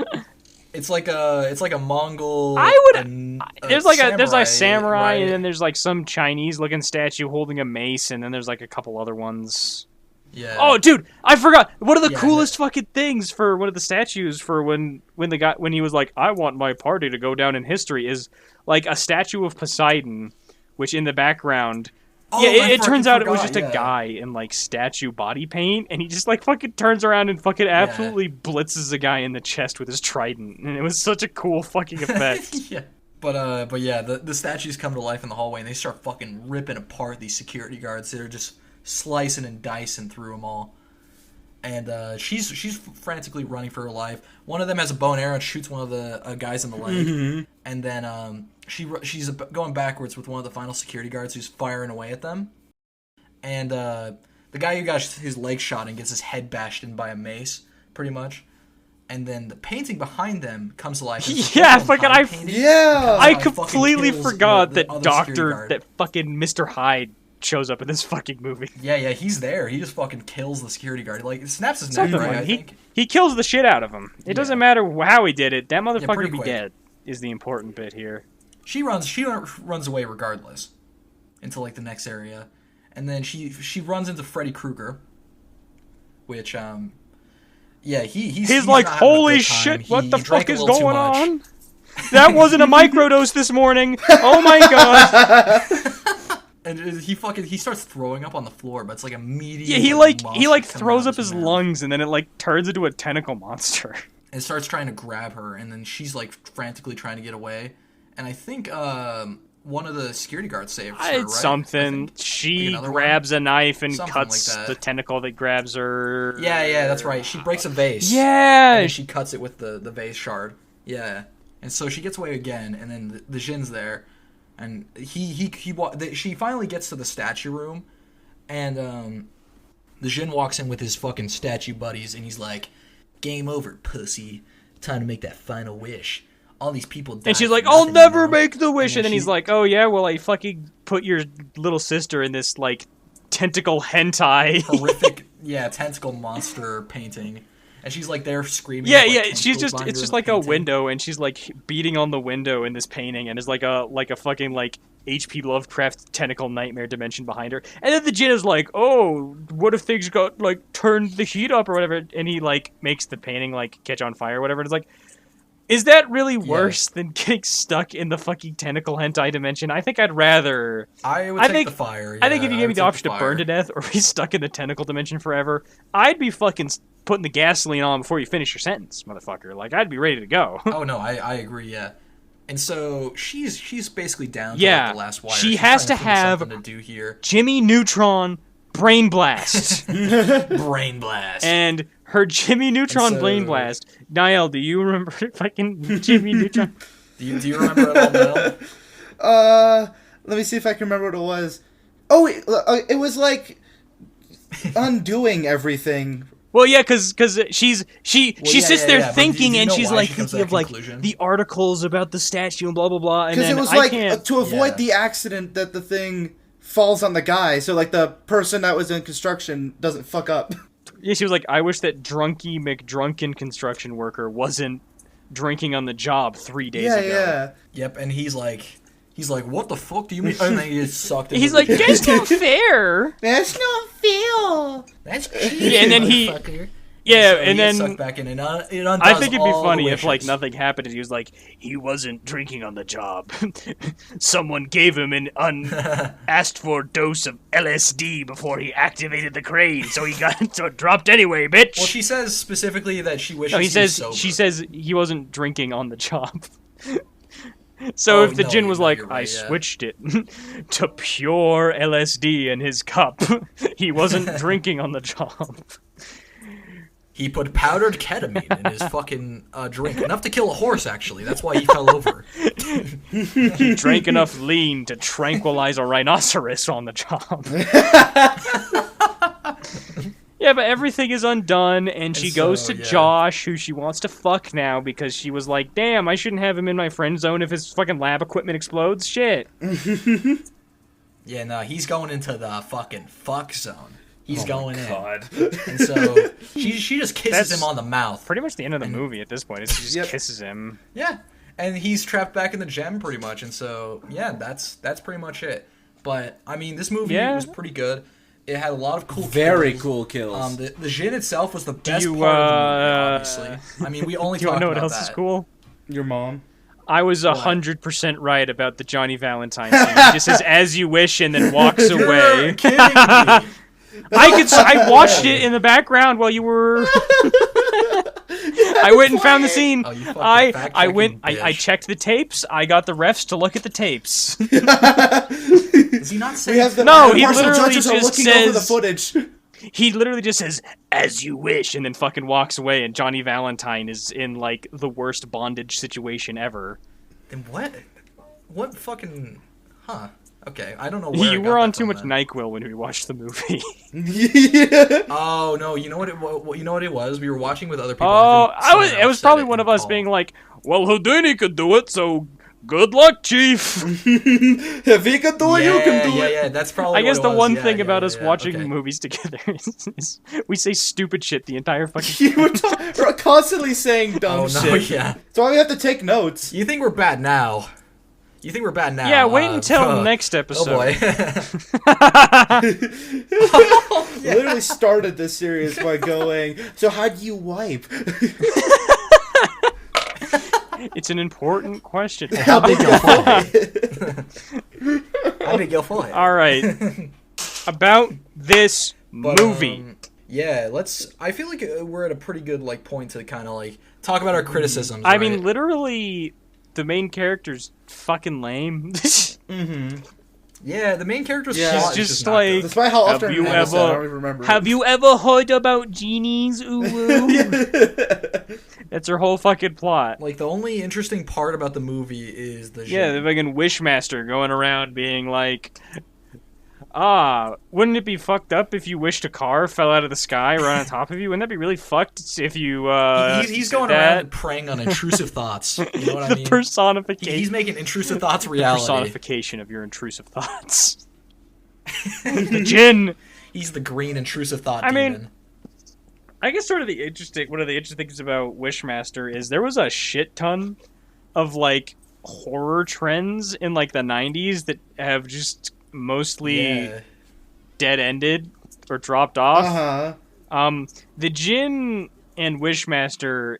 It's like a Mongol. I would- and there's like a samurai, right? and then there's like some Chinese looking statue holding a mace, and then there's like a couple other ones. Yeah. Oh, dude, I forgot. One of the Yeah, coolest fucking things for one of the statues for when he was like, "I want my party to go down in history," is like a statue of Poseidon, which in the background. Oh, Yeah, I it turns out it was forgot, just a guy in like statue body paint, and he just like fucking turns around and fucking absolutely blitzes a guy in the chest with his trident, and it was such a cool fucking effect. Yeah. But yeah, the statues come to life in the hallway, and they start fucking ripping apart these security guards. They're just slicing and dicing through them all. And she's frantically running for her life. One of them has a bow and arrow and shoots one of the guys in the leg. And then she's going backwards with one of the final security guards who's firing away at them. And the guy who got his leg shot and gets his head bashed in by a mace, pretty much. And then the painting behind them comes alive. It's a Yeah, Jekyll and fucking Hyde Oh, painting. Yeah. I fucking completely kills forgot the that other security Doctor, guard. that fucking Mr. Hyde shows up in this fucking movie. Yeah, he's there. He just fucking kills the security guard. Like, snaps his neck, Something right? like I he think. he kills the shit out of him. It doesn't matter how he did it. That motherfucker pretty be quick. dead is the important bit here. She runs away regardless into like the next area, and then she runs into Freddy Krueger, which yeah he's like, not having a holy good time. shit, what the he drank fuck a is little too going much. on? That wasn't a microdose this morning. Oh my god. And he starts throwing up on the floor, but it's like immediate. Yeah, he monster coming throws out up of his mouth. lungs, and then it like turns into a tentacle monster. And starts trying to grab her, and then she's like frantically trying to get away. And I think one of the security guards saves her, right? It's something. I think. She another grabs a knife and Something cuts like that. the tentacle that grabs her. Yeah, that's right. She breaks a vase. Yeah. And then she cuts it with the vase shard. Yeah. And so she gets away again, and then the Jin's there, and she finally gets to the statue room, and the Jin walks in with his fucking statue buddies, and he's like, "Game over, pussy. Time to make that final wish. All these people died And she's for like, "I'll nothing, never you know?" make the wish." And And then he's she- like, "Oh yeah, well I fucking put your little sister in this like tentacle hentai." horrific, tentacle monster painting. And she's like there screaming. Yeah, with, like, she's tentacles just behind it's her just in the like a painting. window, and she's like beating on the window in this painting, and there's like a fucking like H.P. Lovecraft tentacle nightmare dimension behind her. And then the Jin is like, "Oh, what if things got like turned the heat up or whatever?" And he like makes the painting like catch on fire or whatever. And it's like, is that really worse than getting stuck in the fucking tentacle hentai dimension? I think I'd rather. I would I take think- the fire. I think if you yeah, gave me would the take option to burn to fire. death or be stuck in the tentacle dimension forever, I'd be fucking putting the gasoline on before you finish your sentence, motherfucker. Like, I'd be ready to go. Oh no, I agree. Yeah, and so she's basically down to Yeah, like, the last wire. she She's has trying to think of have- something to do here. Jimmy Neutron Brain Blast. Brain blast. And her Jimmy Neutron And so- Brain Blast. Niall, do you remember fucking Jimmy Neutron? do you remember it all now? Let me see if I can remember what it was. Oh, it was like undoing everything. Well, yeah, because she sits there yeah, but thinking, do you and know she's why like she comes to thinking of that like conclusion? the articles about the statue and blah blah blah. And Because then it was I like can't. to avoid Yeah. the accident that the thing falls on the guy, so like the person that was in construction doesn't fuck up. Yeah, she was like, I wish that drunky McDrunken construction worker wasn't drinking on the job 3 days Yeah, ago. yeah. Yep, and he's like, what the fuck do you mean? And then he gets sucked into He's the like, gym. that's not fair. That's not fair. That's cheating, Yeah, and then he- motherfucker. Yeah, So he and gets then sucked back in, and it undoes I think it'd be all the funny if like wishes. nothing happened and he was like, he wasn't drinking on the job. Someone gave him an unasked for dose of LSD before he activated the crane, so he got so it dropped anyway, bitch. Well, she says specifically that she wishes No, he was says sober. she says he wasn't drinking on the job. So Oh, if the no, Jinn was no, like, you're I right, yeah. switched it to pure LSD in his cup, he wasn't drinking on the job. He put powdered ketamine in his fucking drink, enough to kill a horse. Actually, that's why he fell over. He drank enough lean to tranquilize a rhinoceros on the job. Yeah, but everything is undone, and she And goes so, to yeah. Josh, who she wants to fuck now because she was like, damn, I shouldn't have him in my friend zone if his fucking lab equipment explodes. Shit. Yeah, no, he's going into the fucking fuck zone. He's going in, God. and so she just kisses That's him on the mouth. Pretty much the end of the movie at this point. Is she just Yep. kisses him. Yeah, and he's trapped back in the gem pretty much, and so yeah, that's pretty much it. But I mean, this movie Yeah. was pretty good. It had a lot of cool, Very kills. cool kills. The Jinn itself was the best you, part of the movie, obviously. I mean, we only Do you want talked to know what about else that. is cool? Your mom. I was 100% right about the Johnny Valentine scene. He just says, as you wish, and then walks You're away. kidding me. I watched it in the background while you were... I went and found the scene. Oh, you fucking I fact-checking went. I bitch. checked the tapes. I got the refs to look at the tapes. Does he not say? We have the No, the he impartial literally judges are just looking over the says- footage. He literally just says, "As you wish," and then fucking walks away. And Johnny Valentine is in like the worst bondage situation ever. Then what? What fucking? Huh? Okay, I don't know. Where I You got were on that too from much then. NyQuil when we watched the movie. Yeah. Oh no! You know what? You know what it was? We were watching with other people. Oh, and I think it was someone probably else one said of it in us the being call. like, "Well, Houdini could do it, so good luck, Chief." If he can do it, you can do yeah, it. Yeah, that's probably. I guess what the it was. one Yeah, thing yeah, about yeah, us yeah. watching Okay. movies together is we say stupid shit the entire fucking. You were constantly saying dumb Oh no! shit. Yeah. That's why we have to take notes. You think we're bad now? You think we're bad now? Yeah, wait until next Oh episode. boy. Literally started this series by going, so how do you wipe? It's an important question. How big your forehead? How big your forehead? All right, about this But, movie. Yeah, let's. I feel like we're at a pretty good like point to kind of like talk about our criticisms. I right? mean, literally, the main character's fucking lame. yeah, the main character's Yeah. plot She's is just not like- good. Despite how Have often you I said, I ever- don't even remember. Have you ever heard about genies? Ooh, ooh. That's her whole fucking plot. Like the only interesting part about the movie is the Yeah, the Jinn. fucking Wishmaster going around being like, wouldn't it be fucked up if you wished a car fell out of the sky right on top of you? Wouldn't that be really fucked if you, He's did going that? around and preying on intrusive thoughts. You know what I mean? Personification. He's making intrusive thoughts reality. Personification of your intrusive thoughts. The Jinn. He's the green intrusive thought I mean, demon. I guess one of the interesting things about Wishmaster is there was a shit ton of like horror trends in like the 90s that have just mostly Yeah. dead-ended or dropped off. Uh-huh. The Jinn and Wishmaster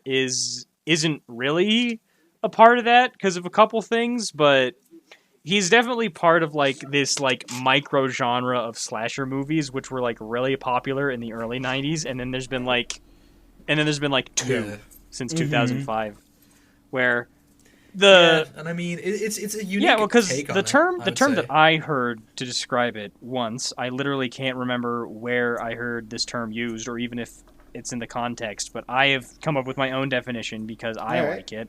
isn't really a part of that because of a couple things, but he's definitely part of like this like micro genre of slasher movies, which were like really popular in the early 90s, and then there's been like two Yeah. since Mhm. 2005, where the And I mean, it's a unique yeah, well, because take on the it, term I would that say. I heard to describe it once, I literally can't remember where I heard this term used, or even if it's in the context. But I have come up with my own definition because I Alright. like it.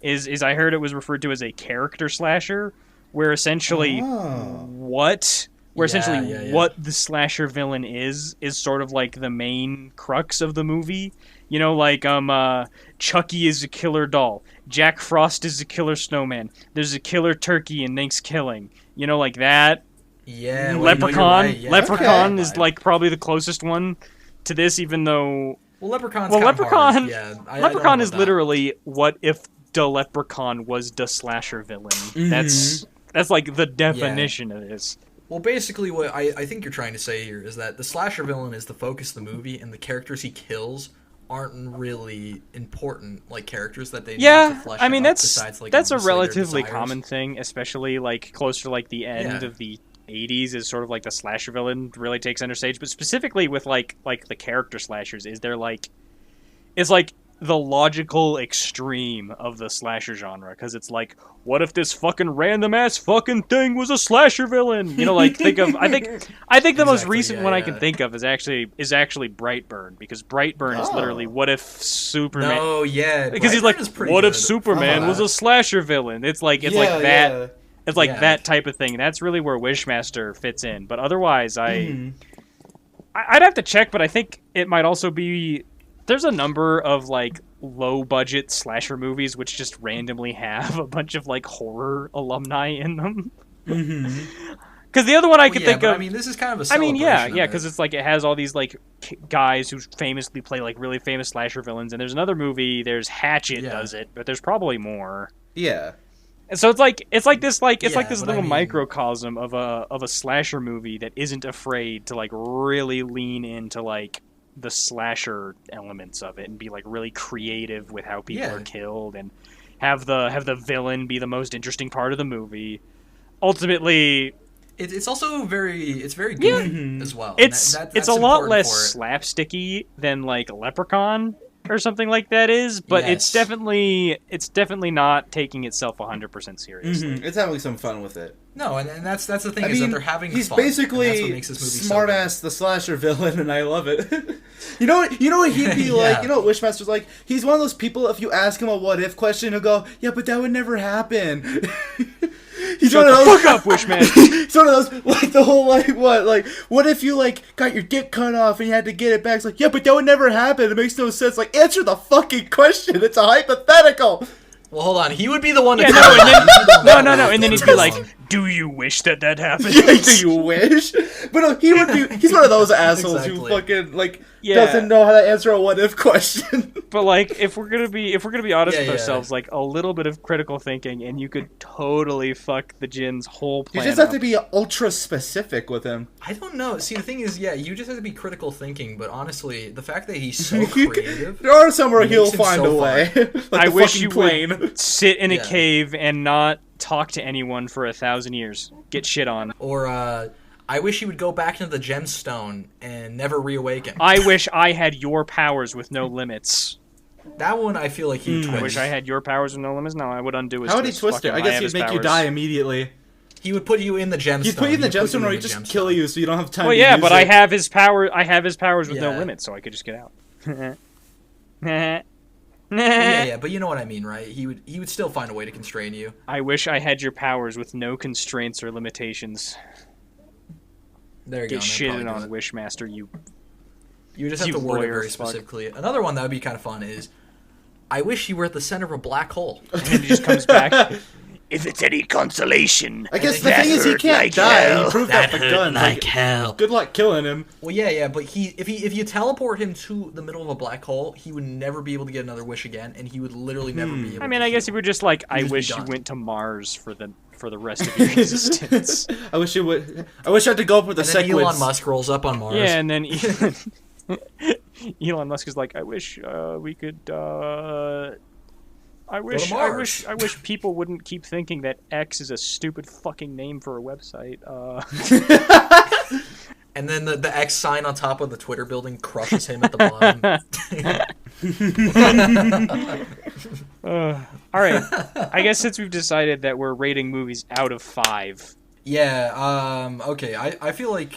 Is I heard it was referred to as a character slasher, where essentially Oh. what where Yeah, essentially yeah. what the slasher villain is sort of like the main crux of the movie. You know, like Chucky is a killer doll, Jack Frost is a killer snowman, there's a killer turkey in Thanksgiving. You know, like that. Yeah, well, Leprechaun. you're right. Yeah, Leprechaun okay. is like probably the closest one to this, even though. Well, Leprechaun's Well, kind of Leprechaun. hard. Yeah, I don't Leprechaun know is about that. literally what if the Leprechaun was the slasher villain. That's like the definition of this. Well, basically, what I think you're trying to say here is that the slasher villain is the focus of the movie, and the characters he kills aren't really important, like characters that they need to flesh I mean out that's besides, like, that's a obviously their relatively desires. common thing, especially like closer to like the end of the 80s is sort of like the slasher villain really takes center stage, but specifically with like the character slashers is they're like it's like the logical extreme of the slasher genre, because it's like, what if this fucking random ass fucking thing was a slasher villain? You know, like think of I think the most recent one I can think of is actually Brightburn, because Brightburn is literally what if Superman. No, yeah, Because he's Brightburn like, is pretty what if good. Superman was a slasher villain? It's like that. It's like Yeah. that type of thing. That's really where Wishmaster fits in. But otherwise, I'd have to check. But I think it might also be. There's a number of like low budget slasher movies which just randomly have a bunch of like horror alumni in them. Because the other one I could think of. I mean, this is kind of a I mean, yeah, celebration of it. because it's like it has all these like guys who famously play like really famous slasher villains. And there's another movie. There's Hatchet does it, but there's probably more. Yeah. And so it's like this but little I mean- microcosm of a slasher movie that isn't afraid to like really lean into like the slasher elements of it and be like really creative with how people are killed and have the villain be the most interesting part of the movie. Ultimately, It's also very goofy as well. it's and it's that's a lot important less for it. slapsticky than like Leprechaun or something like that is, but it's Yes. definitely not taking itself 100% seriously. It's having some fun with it. No, and that's the thing I is that mean, they're having he's fun. And that's what basically makes this movie smart so good. ass the slasher villain, and I love it. You know what he'd be like? Yeah. You know what Wishmaster's like? He's one of those people, if you ask him a what if question, he'll go, yeah, but that would never happen. He's Shut one of the those, fuck up, Wishmaster. He's one of those, like, the whole, like, what if you, like, got your dick cut off and you had to get it back? It's like, yeah, but that would never happen. It makes no sense. Like, answer the fucking question. It's a hypothetical. Well, hold on. He would be the one to Yeah, tell no, and you. then no, and then he'd be like, "Do you wish that happened?" Yeah, do you wish? But no, he would be. He's one of those assholes who Exactly. fucking like Yeah. doesn't know how to answer a what if question. But like, if we're gonna be honest Yeah, with yeah. ourselves, like a little bit of critical thinking, and you could totally fuck the Jin's whole You plan. just have up. to be ultra specific with him. I don't know. See, the thing is, you just have to be critical thinking. But honestly, the fact that he's so creative, There are some where Makes he'll him find so a way. Like I the wish fucking you plane. would sit in a Yeah. cave and not talk to anyone for 1,000 years. Get shit on. or I wish he would go back into the gemstone and never reawaken. I wish I had your powers with no limits. That one, I feel like he would I twist. wish I had your powers with no limits. No, I would undo his How would he twist. twist Fuck it? him. I guess have he'd his make you powers. die immediately. He would put you in the gemstone. He'd put you in the He'd put gemstone, or in he'd the just gemstone. kill you, so you don't have time. Well, to yeah, use but it. I have his power. I have his powers with no Yeah. limits, so I could just get out. Yeah, but you know what I mean, right? He would still find a way to constrain you. I wish I had your powers with no constraints or limitations. There you Get go. and shitted that'd on, probably do Wishmaster. You. it. You just have you to word it lawyer very fuck. specifically. Another one that would be kind of fun is, I wish you were at the center of a black hole. And then he just comes back. If it's any consolation, I guess the that thing is he hurt can't like die. hell. He proved That that, hurt gun. like hell. Good luck killing him. Well, yeah, but if you teleport him to the middle of a black hole, he would never be able to get another wish again, and he would literally never be able. I mean, to I guess heal. you were just like, I just be wish you done. went to Mars for the rest of your existence. I wish you would. I wish I had to go up with the And then sequids. Elon Musk rolls up on Mars. Yeah, and then Elon Musk is like, I wish we could. I wish Mars. I wish people wouldn't keep thinking that X is a stupid fucking name for a website. And then the X sign on top of the Twitter building crushes him at the bottom. All right, I guess since we've decided that we're rating movies out of 5, Yeah. Okay. I feel like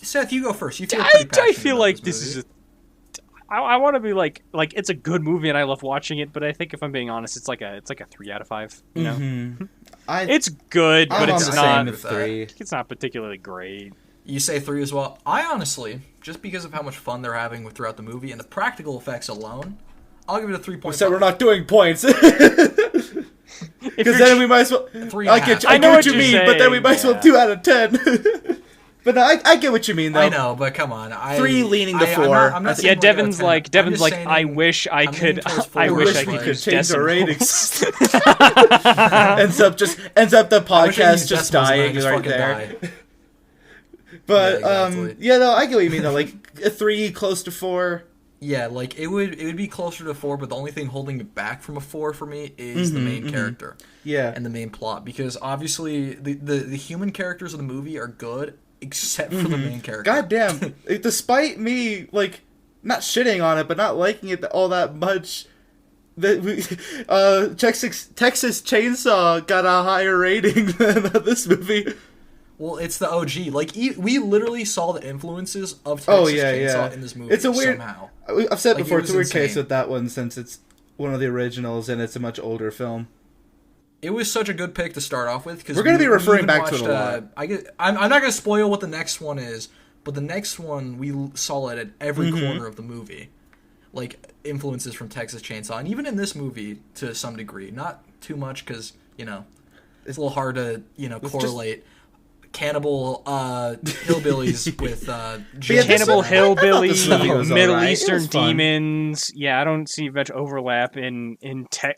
Seth, you go first. You feel pretty I passionate feel about like this this is movie. I want to be like it's a good movie and I love watching it, but I think if I'm being honest, it's like a 3 out of 5. You know, it's good, but I'm it's on the not. same with 3. It's not particularly great. You say 3 as well. I honestly, just because of how much fun they're having throughout the movie and the practical effects alone, I'll give it a 3.5. So we're not doing points. Because then we might as well. 3.5. I know get what you you're mean, but then we might as well saying, 2 out of 10. But no, I get what you mean, though. I know, but come on. 3 leaning to 4. I'm not saying Yeah, like Devin's a 10. like I'm just I saying wish I I'm could. leaning towards I four. wish I we could could use change our decimals. ratings. ends up the I wish I podcast used just decimals and I dying just right fucking there. die. But Yeah, exactly. no, I get what you mean though. Like a 3, close to 4. Yeah, like it would be closer to 4, but the only thing holding it back from a 4 for me is the main character. Yeah, And the main plot, because obviously the human characters of the movie are good, except for the main character. God damn. Despite me like not shitting on it, but not liking it all that much, Texas Chainsaw got a higher rating than this movie. Well, it's the OG. Like we literally saw the influences of Texas Chainsaw in this movie. It's a weird. somehow. I've said Like, before, it it's a was weird case insane. with that one since it's one of the originals and it's a much older film. It was such a good pick to start off with because We're gonna be referring back to it a lot. I'm not gonna spoil what the next one is, but the next one we saw it at every corner of the movie, like influences from Texas Chainsaw, and even in this movie to some degree, not too much because it's a little hard to correlate cannibal hillbillies with Cannibal this movie was hillbilly, Middle alright. It Eastern was fun. demons. Yeah, I don't see much overlap in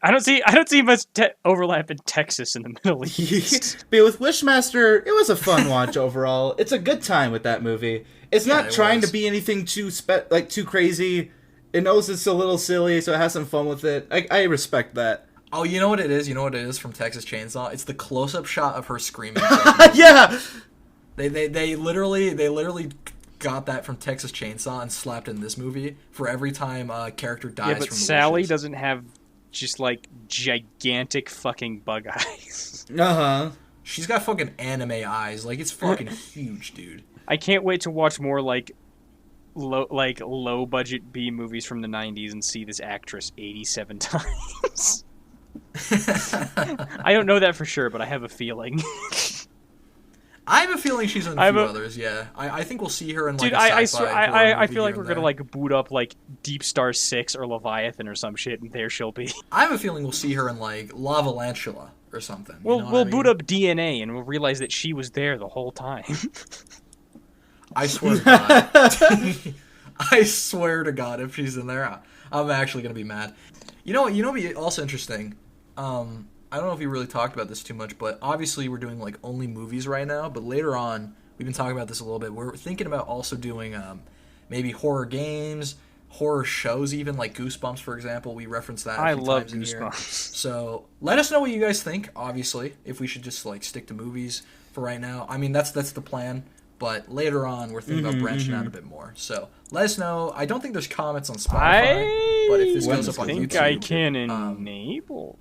I don't see much overlap in Texas in the Middle East. But with Wishmaster, it was a fun watch overall. It's a good time with that movie. It's not it trying was. to be anything too too crazy. It knows it's a little silly, so it has some fun with it. I respect that. Oh, you know what it is? You know what it is from Texas Chainsaw? It's the close-up shot of her screaming. Yeah. They literally got that from Texas Chainsaw and slapped it in this movie for every time a character dies. Yeah, but from the Sally wishes. doesn't have just like gigantic fucking bug eyes. She's got fucking anime eyes. Like it's fucking huge, dude. I can't wait to watch more like low budget B movies from the 90s and see this actress 87 times. I don't know that for sure, but I have a feeling. I have a feeling she's in a few others. Yeah, I think we'll see her in like Dude, a I sci-fi horror I movie feel like here we're and gonna there. like boot up like Deep Star 6 or Leviathan or some shit, and there she'll be. I have a feeling we'll see her in like Lava Lantula or something. We'll you know we'll what I boot mean? up DNA and we'll realize that she was there the whole time. I swear to God. I swear to God, if she's in there, I'm actually gonna be mad. You know, what'd be also interesting. I don't know if we really talked about this too much, but obviously we're doing like only movies right now. But later on, we've been talking about this a little bit. We're thinking about also doing maybe horror games, horror shows, even like Goosebumps, for example. We referenced that. I a few love times in here. Goosebumps. So let us know what you guys think. Obviously, if we should just like stick to movies for right now. I mean, that's the plan. But later on, we're thinking about branching out a bit more. So let us know. I don't think there's comments on Spotify, but if this goes up on think YouTube, I can enable.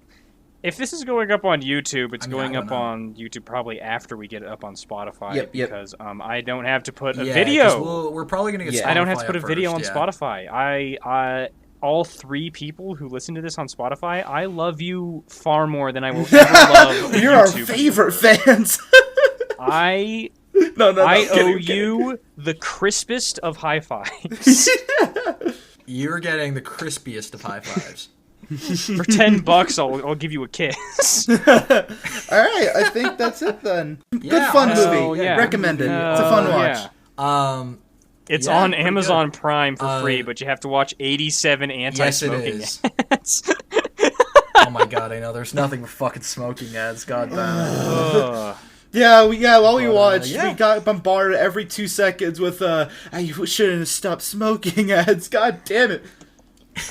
If this is going up on YouTube, it's I mean, going I up don't know. on YouTube probably after we get it up on Spotify. Yep. Because I don't have to put a Yeah, 'cause video. we're probably gonna get. Yeah. Spotify I don't have to put a up video on first, yeah. Spotify. I all 3 people who listen to this on Spotify, I love you far more than I will ever love a You're our YouTube favorite viewer. fans. I No, I kidding, owe kidding. you the crispest of high fives. You're getting the crispiest of high fives. For $10, I'll give you a kiss. All right, I think that's it then. Good Yeah, fun honestly, movie. yeah. Recommended. It's a fun watch. Yeah. It's Yeah, on pretty Amazon good. Prime for free, but you have to watch 87 Yes, it anti-smoking is. ads. Oh my God, I know. There's nothing but fucking smoking ads. God damn it. Ugh. Yeah, while we But, watched, yeah. we got bombarded every 2 seconds with you shouldn't have stopped smoking ads. God damn it.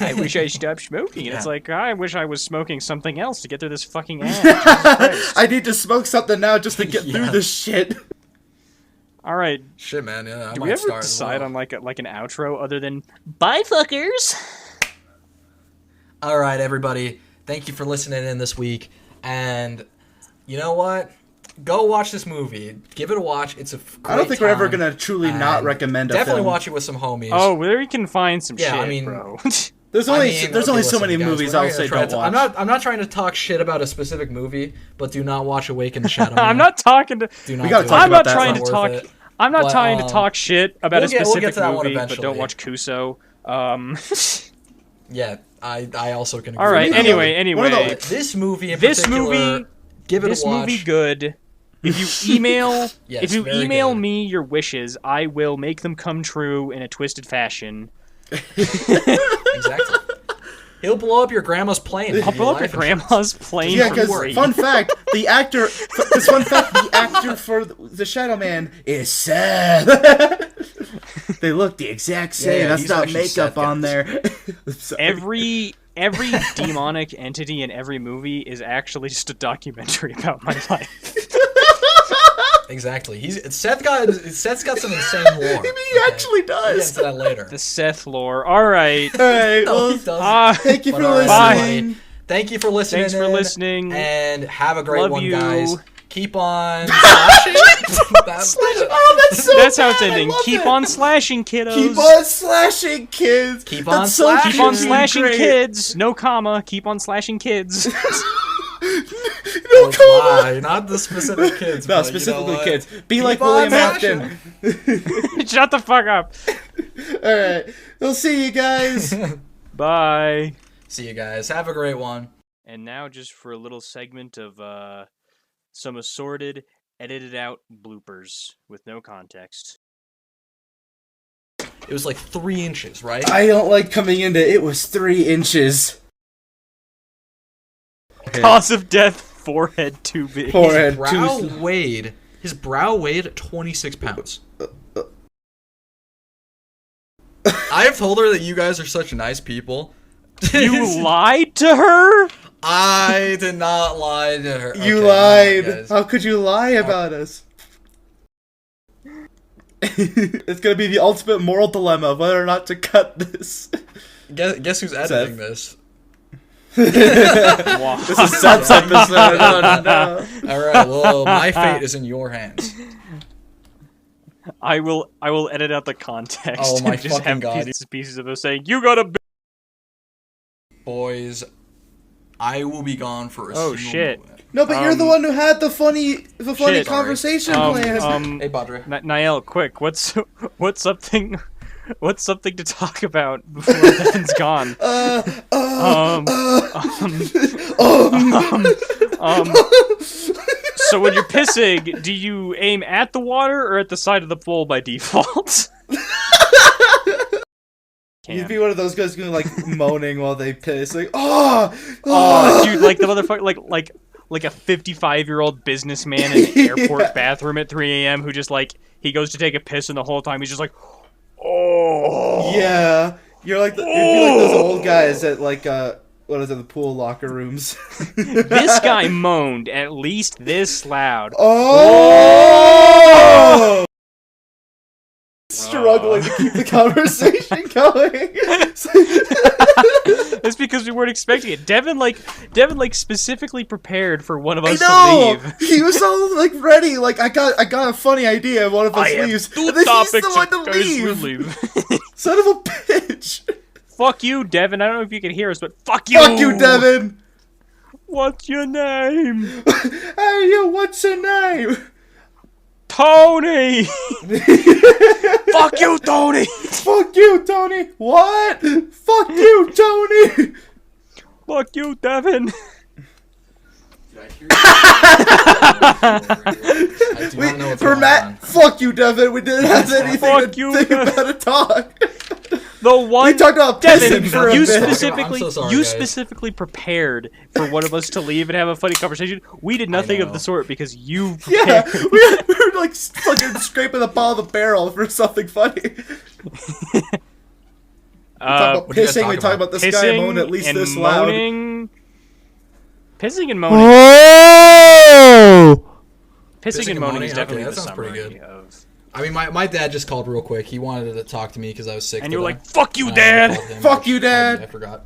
I wish I stopped smoking. And it's Yeah. like, I wish I was smoking something else to get through this fucking ad. Jesus Christ. I need to smoke something now just to get Yeah. through this shit. All right. Shit, man. Yeah, I Do might we ever start as decide well. on like an outro other than bye fuckers? All right, everybody. Thank you for listening in this week. And you know what? go watch this movie. Give it a watch. It's a I don't think we're ever time, gonna truly not and recommend a Definitely film. watch it with some homies. Oh, there you can find some Yeah, shit, I mean- bro. There's only so many guys, movies we're not I'll gonna say try don't to- watch. I'm not trying to talk shit about a specific movie, but do not watch Awake in the Shadow. I'm not talking to. Do not We gotta do talk it. I'm about not that trying one. to It's talk. not worth it. I'm not But, trying to talk shit about we'll a get to specific that one movie, but eventually. don't watch Kuso. Yeah, I also can agree. All right. with that. Anyway, This movie in this particular, movie, give it this a watch. movie good. If you email, Yes, if you very email good. me your wishes, I will make them come true in a twisted fashion. Exactly. He'll blow up your grandma's plane. I'll blow up your grandma's plane. Yeah, for because free. fun fact, the actor for the Shadow Man is Seth. They look the exact same. Yeah, That's he's not actually makeup Seth, on guys. there. Sorry. Every demonic entity in every movie is actually just a documentary about my life. Exactly. Seth's got some insane lore. He actually We'll get does. into that later. The Seth lore. All right. All right, No, well, he doesn't. thank you But for all right, listening. everybody, thank you for listening. Thanks for listening. And have a great Love one, you. guys. Keep on slashing. Oh, that's so That's how it's bad. I ending. love Keep it. on slashing, kiddos. Keep on slashing, kids. Keep That's on so slashing. Keep on cute and slashing, great. kids. No comma. Keep on slashing, kids. No comma. Why? Not the specific kids. No, but specifically you know what? kids. Be Keep like on William slashing. Afton. Shut the fuck up. All right, we'll see you guys. Bye. See you guys. Have a great one. And now, just for a little segment of some assorted, edited out bloopers with no context. It was like 3 inches, right? I don't like coming into it was 3 inches. Cause of death: forehead too big. Forehead His brow weighed 26 pounds. I have told her that you guys are such nice people. You lied to her? I did not lie to her. You Okay, lied. guys. How could you lie about us? It's gonna be the ultimate moral dilemma of whether or not to cut this. Guess who's editing this? Wow. This is Seth's episode. Oh, no. Alright, well, my fate is in your hands. I will edit out the context. Oh my and just fucking have God. pieces of us saying, "You gotta." Boys, I will be gone for a Oh, single shit. moment. No, but you're the one who had the funny Shit. conversation planned. Hey, Badre. Niall, quick, what's something to talk about before Evan's gone? So when you're pissing, do you aim at the water or at the side of the pool by default? You'd be one of those guys who like moaning while they piss, like oh, Dude, like the motherfucker, like a 55-year-old businessman in an airport bathroom at 3 a.m. who just he goes to take a piss and the whole time he's just like, oh yeah. You're like you'd be like those old guys at what is it, the pool locker rooms. This guy moaned at least this loud. Oh! Struggling to keep the conversation going. It's because we weren't expecting it. Devin specifically prepared for one of us to I know. leave. He was all ready. I got a funny idea. One of us leaves, and then he's the one to leave. Son of a bitch. Fuck you, Devin. I don't know if you can hear us, but fuck you. Fuck you, Devin. What's your name? Hey, you. What's your name? Tony. Fuck you, Tony. Fuck you, Tony. What? Fuck you, Tony. Fuck you, Devin. I do not know what's For going Matt, on. fuck you, Devin. We didn't have anything Fuck to you, think Devin. about to talk. The one We talked about Devin, pissing for a you bit. specifically, I'm so sorry, you guys. specifically prepared for one of us to leave and have a funny conversation. We did nothing of know. the sort because you Yeah, prepared. we were fucking scraping the bottom of the barrel for something funny. Talk about what do you guys pissing. talk We talk about? about this guy Pissing moaning at least and this loud. moaning. Pissing and moaning. Pissing and moaning is Okay, definitely that the sounds pretty summary good. of. I mean, my dad just called real quick. He wanted to talk to me because I was sick. And you were today. like, "Fuck you, And I Dad." called him. Fuck you, Dad. I forgot.